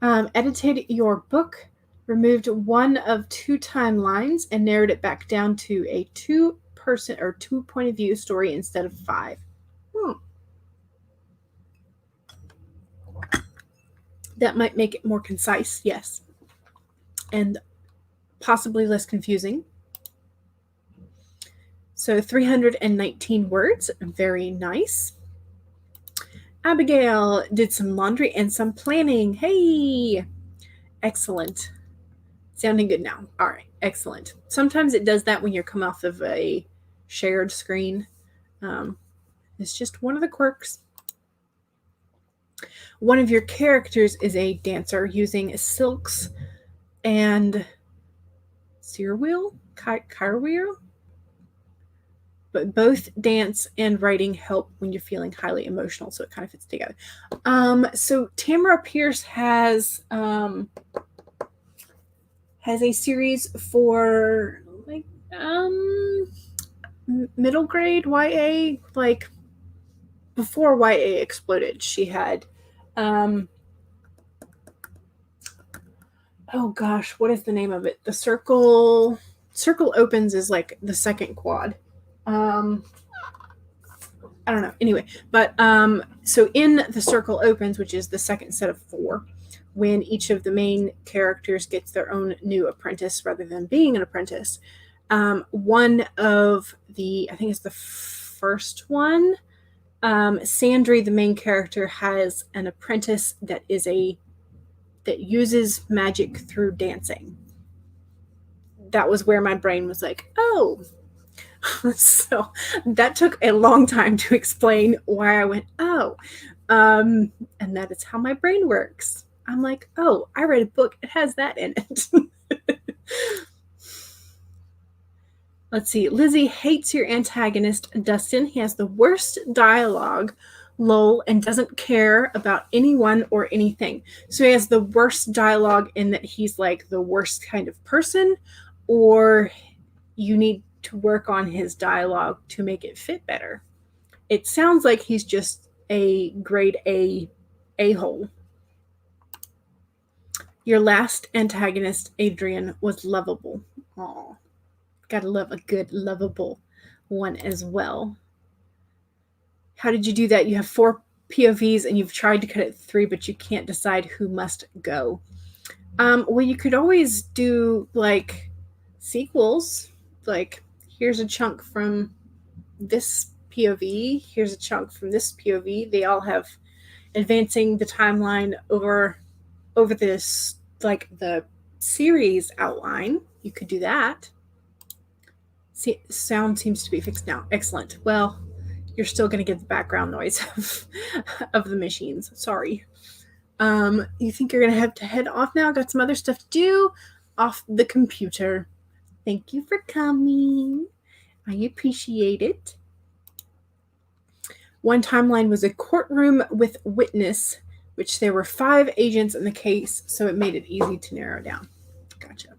Edited your book, removed one of 2 timelines and narrowed it back down to a 2-person or 2 point of view story instead of 5. That might make it more concise, yes, and possibly less confusing. So 319 words, very nice. Abigail did some laundry and some planning. Hey, excellent. Sounding good now. All right, excellent. Sometimes it does that when you're come off of a shared screen. It's just one of the quirks. One of your characters is a dancer using silks and cartwheel, but both dance and writing help when you're feeling highly emotional, so it kind of fits together. So Tamara Pierce has a series for like middle grade YA, like before YA exploded. She had oh gosh, what is the name of it? The Circle Opens is like the second quad. I don't know. Anyway, but so in The Circle Opens, which is the second set of 4, when each of the main characters gets their own new apprentice rather than being an apprentice, one of the, I think it's the first one, Sandry, the main character, has an apprentice that uses magic through dancing. That was where my brain was like, oh. So that took a long time to explain why I went, oh. And that is how my brain works. I'm like, oh, I read a book. It has that in it. Let's see. Lizzie hates your antagonist, Dustin. He has the worst dialogue, lol, and doesn't care about anyone or anything. So he has the worst dialogue in that he's like the worst kind of person, or you need to work on his dialogue to make it fit better. It sounds like he's just a grade A-hole. Your last antagonist, Adrian, was lovable. Aw. Gotta love a good, lovable one as well. How did you do that? You have 4 POVs and you've tried to cut it 3, but you can't decide who must go. Well, you could always do like sequels. Like, here's a chunk from this POV. Here's a chunk from this POV. They all have advancing the timeline over this, like the series outline. You could do that. See, sound seems to be fixed now. Excellent. Well, you're still going to get the background noise of the machines. Sorry. You think you're going to have to head off now? Got some other stuff to do off the computer. Thank you for coming. I appreciate it. One timeline was a courtroom with witness, which there were 5 agents in the case, so it made it easy to narrow down. Gotcha.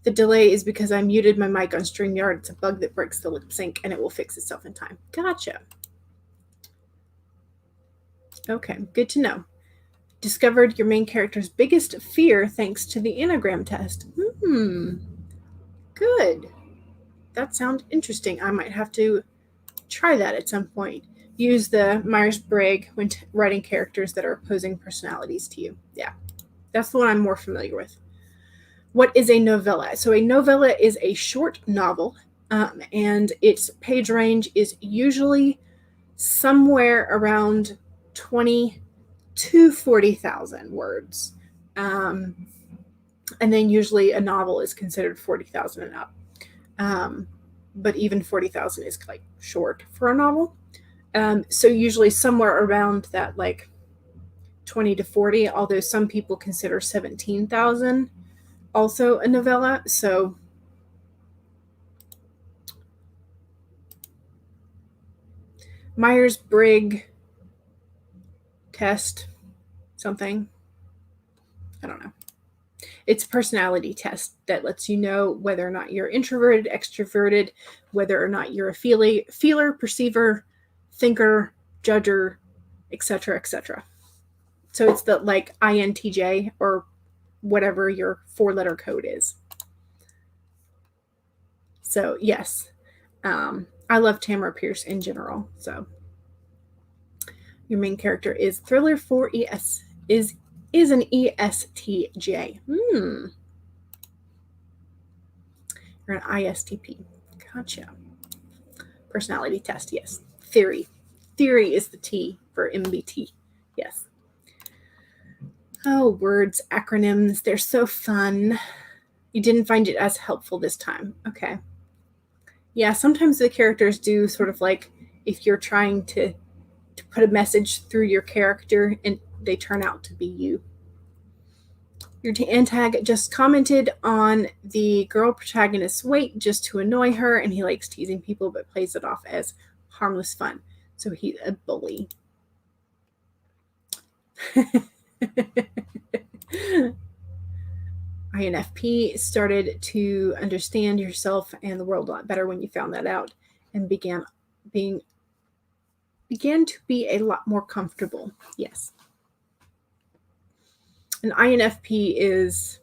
The delay is because I muted my mic on StreamYard. It's a bug that breaks the lip sync, and it will fix itself in time. Gotcha. Okay, good to know. Discovered your main character's biggest fear thanks to the Enneagram test. Good. That sounds interesting. I might have to try that at some point. Use the Myers-Briggs when writing characters that are opposing personalities to you. Yeah, that's the one I'm more familiar with. What is a novella? So a novella is a short novel, and its page range is usually somewhere around 20 to 40,000 words. And then usually a novel is considered 40,000 and up. But even 40,000 is like short for a novel. So usually somewhere around that, like 20 to 40, although some people consider 17,000 also a novella. So Myers-Briggs test something. I don't know. It's a personality test that lets you know whether or not you're introverted, extroverted, whether or not you're a feeler, perceiver, thinker, judger, etc., etc. So it's the like INTJ or whatever your 4-letter code is. So yes, I love Tamara Pierce in general. So your main character is Thriller 4ES, is an ESTJ. You're an ISTP. Gotcha. Personality test, yes. Theory is the T for MBT. Yes. Oh, words, acronyms, they're so fun. You didn't find it as helpful this time. Okay. Yeah, sometimes the characters do sort of like if you're trying to put a message through your character and they turn out to be you. Your antag just commented on the girl protagonist's weight just to annoy her, and he likes teasing people but plays it off as harmless fun. So he's a bully. INFP started to understand yourself and the world a lot better when you found that out and began to be a lot more comfortable. Yes. An INFP is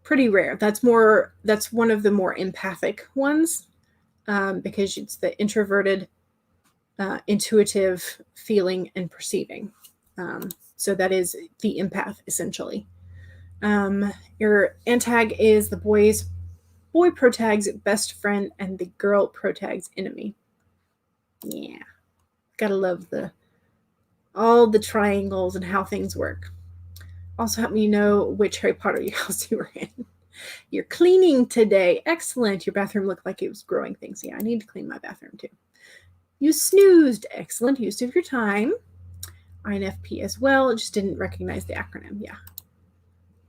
pretty rare. That's one of the more empathic ones, because it's the introverted, intuitive feeling and perceiving. So that is the empath essentially. Your antag is the boy protag's best friend and the girl protag's enemy. Yeah, gotta love all the triangles and how things work. Also help me know which Harry Potter house you were in. You're cleaning today. Excellent. Your bathroom looked like it was growing things. Yeah, I need to clean my bathroom too. You snoozed. Excellent use of your time. INFP as well. Just didn't recognize the acronym. Yeah.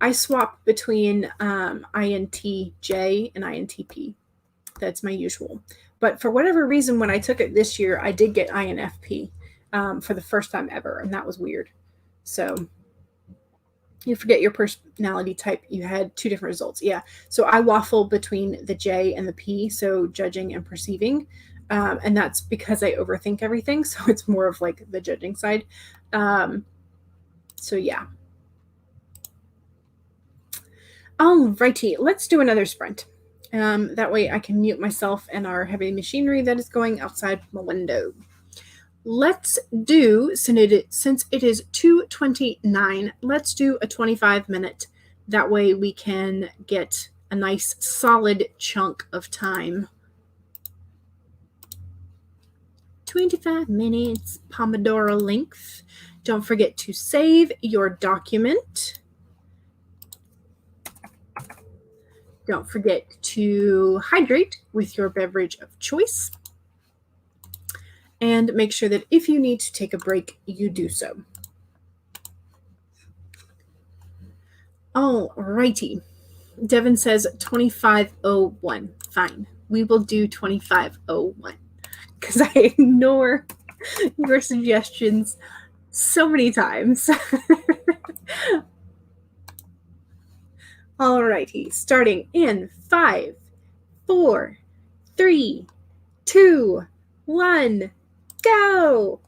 I swap between INTJ and INTP. That's my usual. But for whatever reason, when I took it this year, I did get INFP for the first time ever, and that was weird. So you forget your personality type. You had 2 different results. Yeah. So I waffle between the J and the P, so judging and perceiving. And that's because I overthink everything. So it's more of like the judging side. So yeah. Alrighty, let's do another sprint. That way I can mute myself and our heavy machinery that is going outside my window. Let's do, since it is 2:29, let's do a 25-minute. That way we can get a nice solid chunk of time. 25 minutes, Pomodoro length. Don't forget to save your document. Don't forget to hydrate with your beverage of choice. And make sure that if you need to take a break, you do so. All righty. Devin says 25:01. Fine. We will do 25:01 because I ignore your suggestions so many times. Alrighty, starting in 5, 4, 3, 2, 1, go!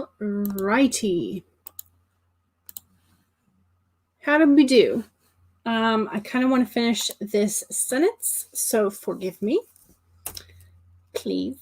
All righty. How did we do? I kind of want to finish this sentence, so forgive me, please.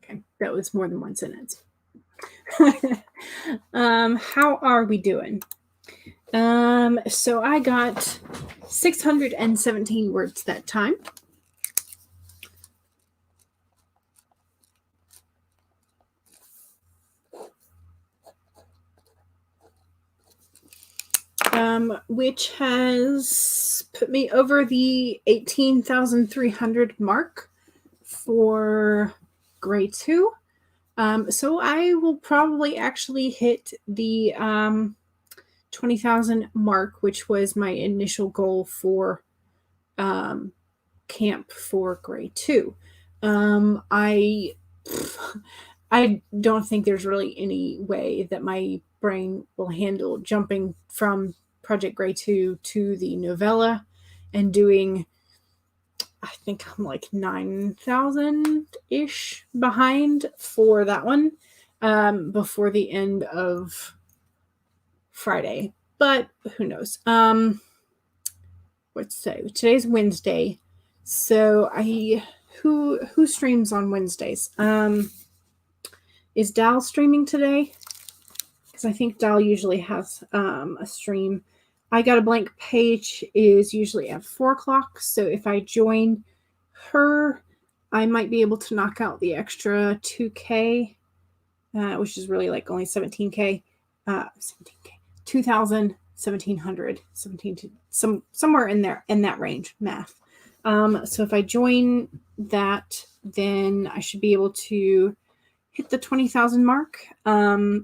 Okay, that was more than one sentence. How are we doing? So I got 617 words that time. Which has put me over the 18,300 mark for grade 2. So I will probably actually hit the 20,000 mark, which was my initial goal for camp for grade 2. I don't think there's really any way that my brain will handle jumping from project grade 2 to the novella and doing, I think I'm like 9,000-ish behind for that one before the end of Friday. But who knows? What's today? Today's Wednesday. So who streams on Wednesdays? Is Dal streaming today? Because I think Dal usually has a stream. I Got a Blank Page is usually at 4 o'clock. So if I join her, I might be able to knock out the extra 2K, which is really like only 17K, 2,000, 1,700, 17, somewhere in there, in that range, math. So if I join that, then I should be able to hit the 20,000 mark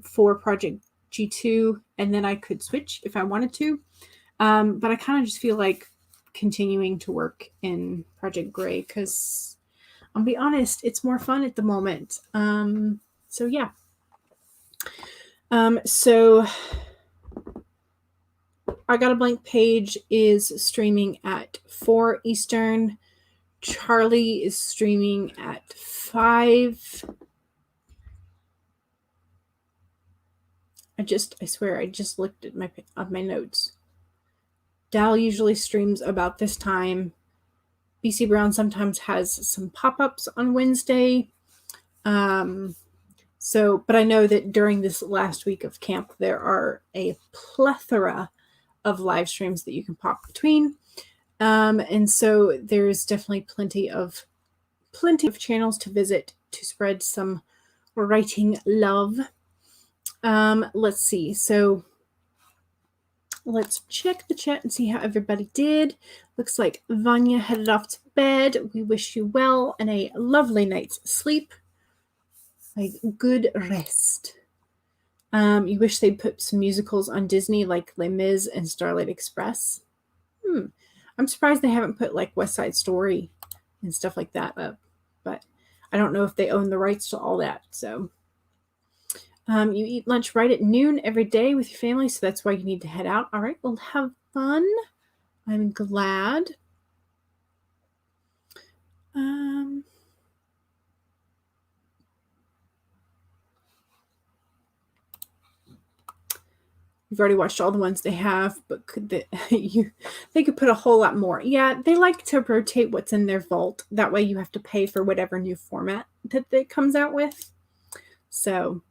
for project G2, and then I could switch if I wanted to. But I kind of just feel like continuing to work in Project Gray because I'll be honest, it's more fun at the moment. So yeah. So I Got a Blank Page is streaming at 4 Eastern. Charlie is streaming at 5. I swear, I just looked at my notes. Dal usually streams about this time. BC Brown sometimes has some pop-ups on Wednesday. But I know that during this last week of camp, there are a plethora of live streams that you can pop between. And so there's definitely plenty of channels to visit to spread some writing love. Let's see. So let's check the chat and see how everybody did. Looks like Vanya headed off to bed. We wish you well and a lovely night's sleep. A good rest. You wish they'd put some musicals on Disney like Les Mis and Starlight Express. I'm surprised they haven't put like West Side Story and stuff like that up. But I don't know if they own the rights to all that. So you eat lunch right at noon every day with your family, so that's why you need to head out. All right, well, have fun. I'm glad. You've already watched all the ones they have, but they could put a whole lot more. Yeah, they like to rotate what's in their vault. That way you have to pay for whatever new format that it comes out with. So,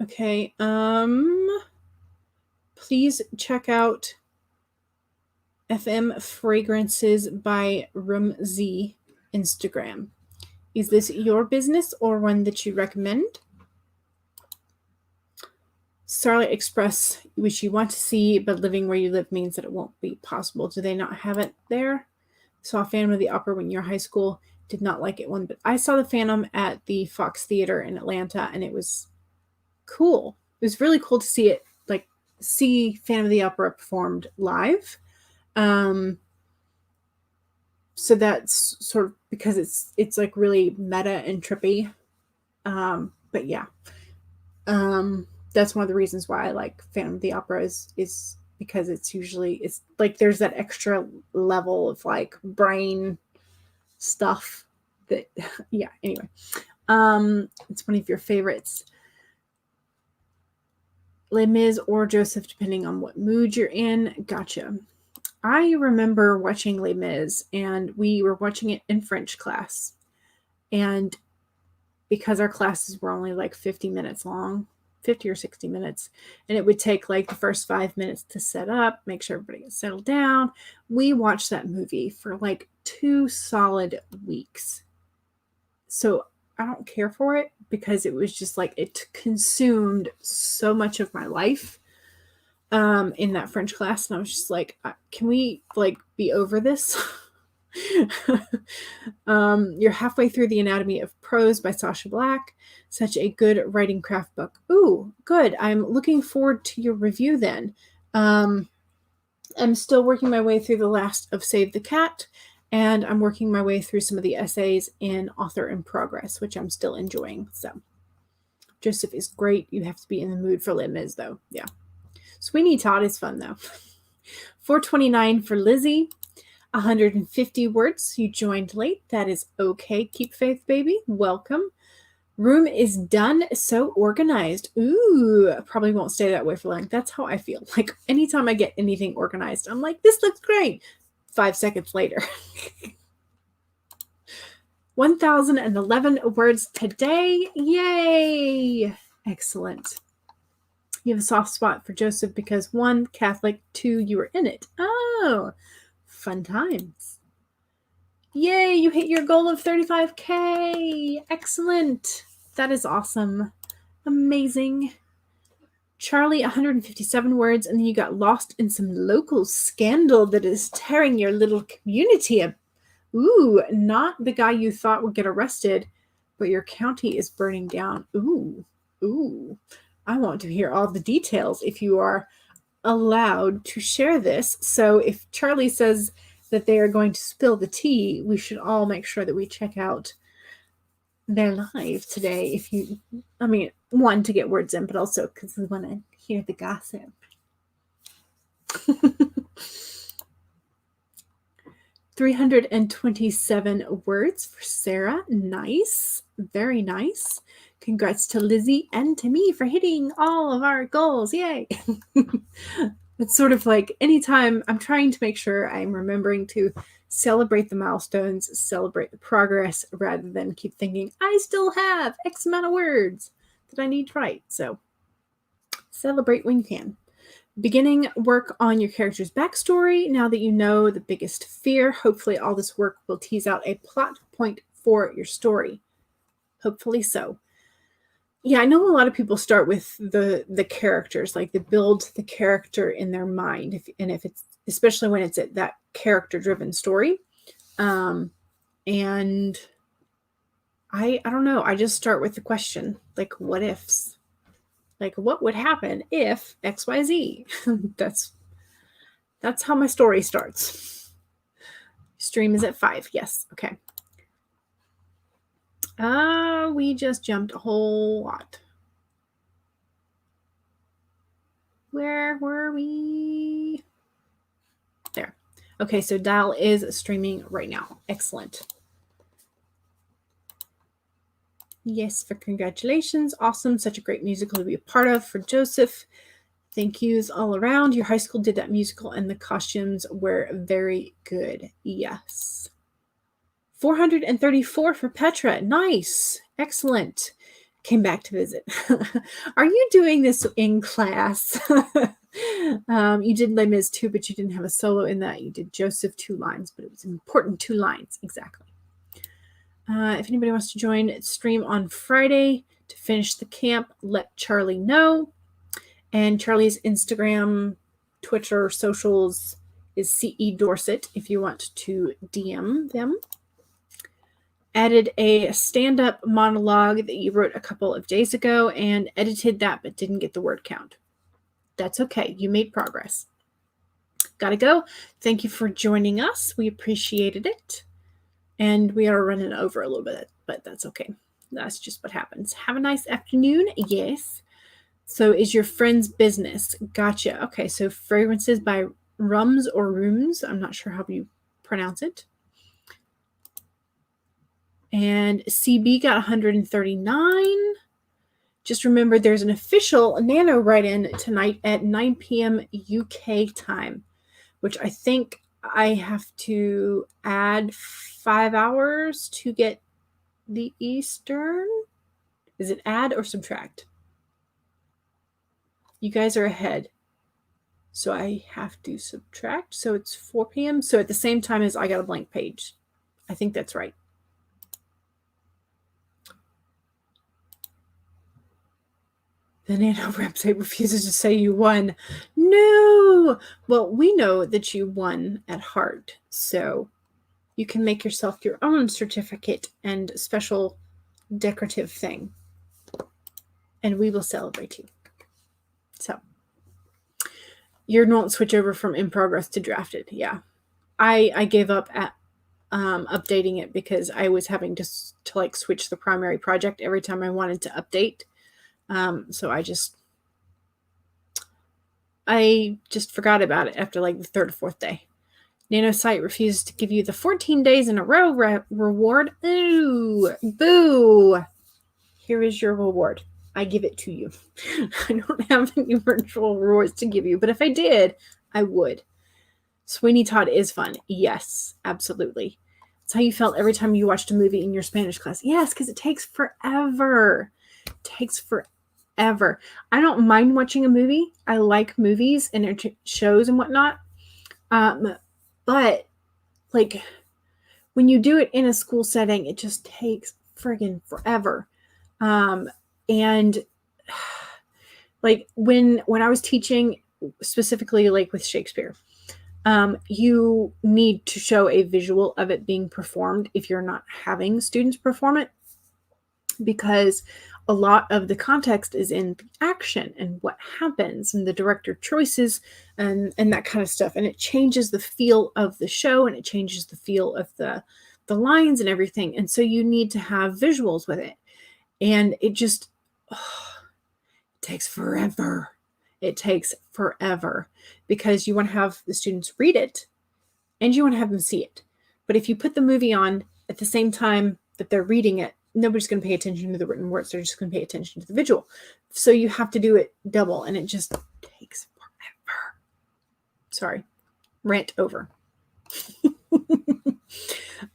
okay. Please check out FM Fragrances by Room Z Instagram. Is this your business or one that you recommend? Starlight Express, which you want to see, but living where you live means that it won't be possible. Do they not have it there? Saw Phantom of the Opera when you're in high school. Did not like it one, but I saw the Phantom at the Fox Theater in Atlanta, and it was cool. It was really cool to see it, like see Phantom of the Opera performed live. So that's sort of because it's like really meta and trippy. But yeah, that's one of the reasons why I like Phantom of the Opera is because it's like there's that extra level of like brain stuff that, yeah, anyway. It's one of your favorites. Les Mis or Joseph, depending on what mood you're in. Gotcha. I remember watching Les Mis, and we were watching it in French class. And because our classes were only like 50 minutes long, 50 or 60 minutes, and it would take like the first 5 minutes to set up, make sure everybody gets settled down. We watched that movie for like 2 solid weeks. So I don't care for it because it was just like it consumed so much of my life in that French class. And I was just like, can we like be over this? You're halfway through The Anatomy of Prose by Sacha Black. Such a good writing craft book. Ooh, good. I'm looking forward to your review then. I'm still working my way through the last of Save the Cat, and I'm working my way through some of the essays in Author in Progress, which I'm still enjoying. So Joseph is great. You have to be in the mood for Les Mis, though. Yeah. Sweeney Todd is fun, though. 429 for Lizzie. 150 words. You joined late. That is okay. Keep faith, baby. Welcome. Room is done. So organized. Ooh, probably won't stay that way for long. That's how I feel. Like anytime I get anything organized, I'm like, this looks great. 5 seconds later. 1,011 words today. Yay. Excellent. You have a soft spot for Joseph because 1, Catholic, 2, you were in it. Oh, fun times. Yay, you hit your goal of 35K. Excellent. That is awesome. Amazing. Charlie, 157 words, and then you got lost in some local scandal that is tearing your little community up. Ooh, not the guy you thought would get arrested, but your county is burning down. Ooh. I want to hear all the details if you are allowed to share this. So if Charlie says that they are going to spill the tea, we should all make sure that we check out their live today. One, to get words in, but also because we want to hear the gossip. 327 words for Sarah. Nice. Very nice. Congrats to Lizzie and to me for hitting all of our goals. Yay. It's sort of like anytime I'm trying to make sure I'm remembering to celebrate the milestones, celebrate the progress, rather than keep thinking, I still have X amount of words that I need to write. So celebrate when you can. Beginning work on your character's backstory. Now that you know the biggest fear, hopefully all this work will tease out a plot point for your story. Hopefully so. Yeah, I know a lot of people start with the characters, like they build the character in their mind, if it's especially when it's that character-driven story. And I don't know. I just start with the question, like what ifs, like what would happen if XYZ? That's how my story starts. Stream is at 5. Yes. Okay. We just jumped a whole lot. Where were we? There. Okay, so Dial is streaming right now. Excellent. Yes, for congratulations. Awesome. Such a great musical to be a part of for Joseph. Thank yous all around. Your high school did that musical and the costumes were very good. Yes. 434 for Petra. Nice. Excellent. Came back to visit. Are you doing this in class? You did Les Mis too, but you didn't have a solo in that. You did Joseph 2 lines, but it was important 2 lines. Exactly. If anybody wants to join stream on Friday to finish the camp, let Charlie know. And Charlie's Instagram, Twitter, socials is CE Dorset if you want to DM them. Added a stand-up monologue that you wrote a couple of days ago and edited that but didn't get the word count. That's okay. You made progress. Gotta go. Thank you for joining us. We appreciated it. And we are running over a little bit, but that's okay. That's just what happens. Have a nice afternoon. Yes. So is your friend's business. Gotcha. Okay, so fragrances by Rums or Rooms. I'm not sure how you pronounce it. And CB got 139. Just remember there's an official Nano write-in tonight at 9 p.m. UK time, which I think I have to add 5 hours to get the Eastern. Is it add or subtract? You guys are ahead. So I have to subtract. So it's 4 p.m. So at the same time as I got a blank page. I think that's right. The Nano website refuses to say you won. No! Well, we know that you won at heart. So you can make yourself your own certificate and special decorative thing. And we will celebrate you. So you don't switch over from in progress to drafted. Yeah. I gave up at updating it because I was having to like switch the primary project every time I wanted to update. So I just forgot about it after like the third or fourth day. Nano site refuses to give you the 14 days in a row reward. Ooh, boo. Here is your reward. I give it to you. I don't have any virtual rewards to give you, but if I did, I would. Sweeney Todd is fun. Yes, absolutely. It's how you felt every time you watched a movie in your Spanish class. Yes, because it takes forever. It takes forever. I don't mind watching a movie. I like movies and shows and whatnot. But like when you do it in a school setting, it just takes friggin' forever. And like when I was teaching specifically like with Shakespeare, you need to show a visual of it being performed if you're not having students perform it, because a lot of the context is in action and what happens and the director choices and that kind of stuff. And it changes the feel of the show and it changes the feel of the lines and everything. And so you need to have visuals with it. And it just it takes forever. It takes forever because you want to have the students read it and you want to have them see it. But if you put the movie on at the same time that they're reading it, nobody's going to pay attention to the written words. They're just going to pay attention to the visual. So you have to do it double, and it just takes forever. Sorry. Rant over.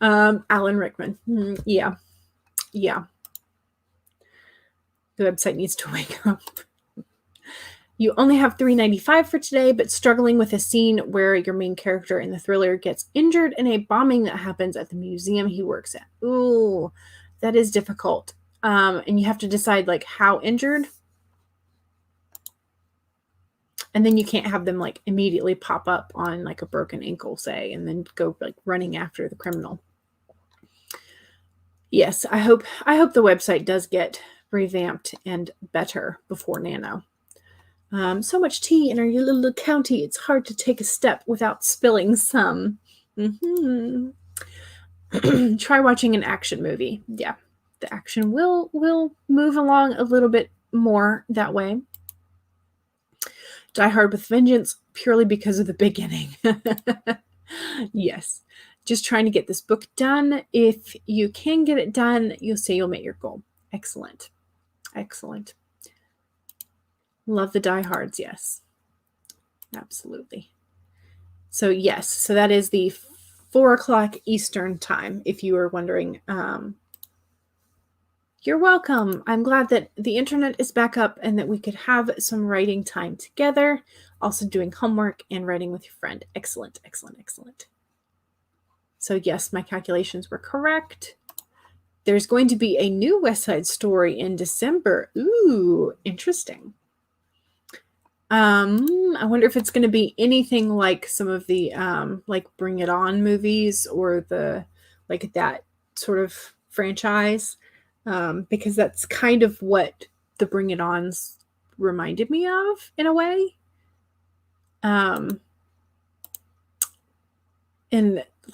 Alan Rickman. Yeah. Yeah. The website needs to wake up. You only have $3.95 for today, but struggling with a scene where your main character in the thriller gets injured in a bombing that happens at the museum he works at. Ooh. That is difficult. And you have to decide like how injured. And then you can't have them like immediately pop up on like a broken ankle, say, and then go like running after the criminal. Yes, I hope the website does get revamped and better before Nano. So much tea in our little county. It's hard to take a step without spilling some. Try watching an action movie. Yeah, the action will move along a little bit more that way. Die Hard with Vengeance purely because of the beginning. Yes, just trying to get this book done. If you can get it done, you'll say you'll meet your goal. Excellent. Excellent. Love the Die Hards. Yes, absolutely. So yes, so that is the 4 o'clock Eastern time, if you were wondering. You're welcome. I'm glad that the internet is back up and that we could have some writing time together. Also doing homework and writing with your friend. Excellent, excellent, excellent. So yes, my calculations were correct. There's going to be a new West Side Story in December. Ooh, interesting. I wonder if it's going to be anything like some of the like Bring It On movies or the like that sort of franchise, because that's kind of what the Bring It Ons reminded me of in a way. And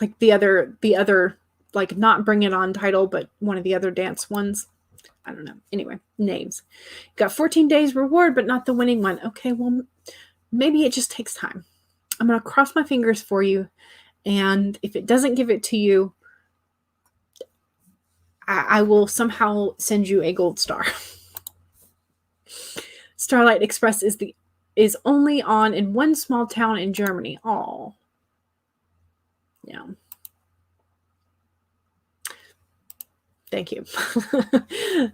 like the other like not Bring It On title, but one of the other dance ones. I don't know. Anyway, names. Got 14 days reward, but not the winning one. Okay, well, maybe it just takes time. I'm going to cross my fingers for you. And if it doesn't give it to you, I will somehow send you a gold star. Starlight Express is only on in one small town in Germany. Oh, yeah. Thank you.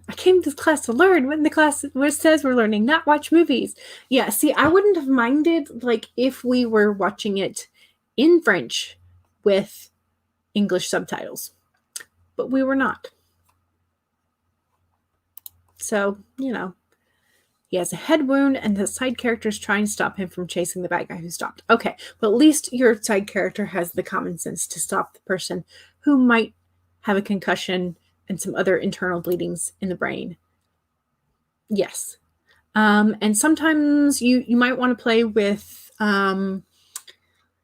I came to this class to learn when the class says we're learning, not watch movies. Yeah, see, I wouldn't have minded like if we were watching it in French with English subtitles, but we were not. So, you know, he has a head wound and the side character is trying to stop him from chasing the bad guy who stopped. Okay, but at least your side character has the common sense to stop the person who might have a concussion and some other internal bleedings in the brain. Yes. And sometimes you might want to play with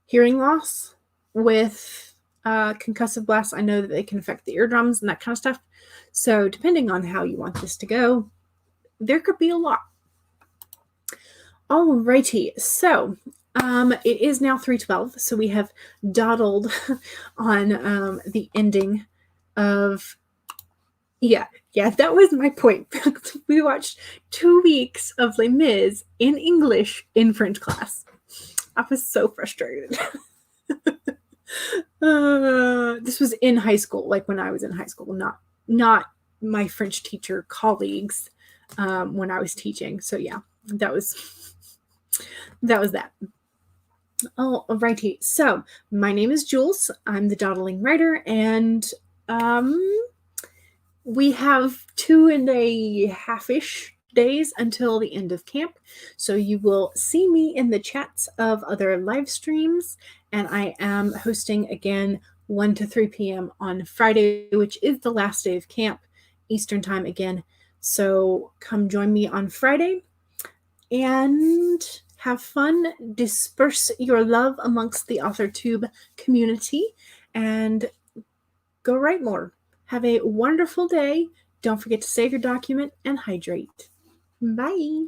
hearing loss with concussive blasts. I know that they can affect the eardrums and that kind of stuff. So depending on how you want this to go, there could be a lot. Alrighty, so it is now 3:12, so we have dawdled on the ending of... Yeah, that was my point. We watched 2 weeks of Les Mis in English in French class. I was so frustrated. This was in high school, like when I was in high school, not my French teacher colleagues when I was teaching. So yeah, that was that. Alrighty. So my name is Jules. I'm the Dawdling writer, and we have 2.5-ish days until the end of camp. So you will see me in the chats of other live streams, and I am hosting again 1 to 3 p.m. on Friday, which is the last day of camp, Eastern time again. So come join me on Friday and have fun. Disperse your love amongst the AuthorTube community and go write more. Have a wonderful day. Don't forget to save your document and hydrate. Bye.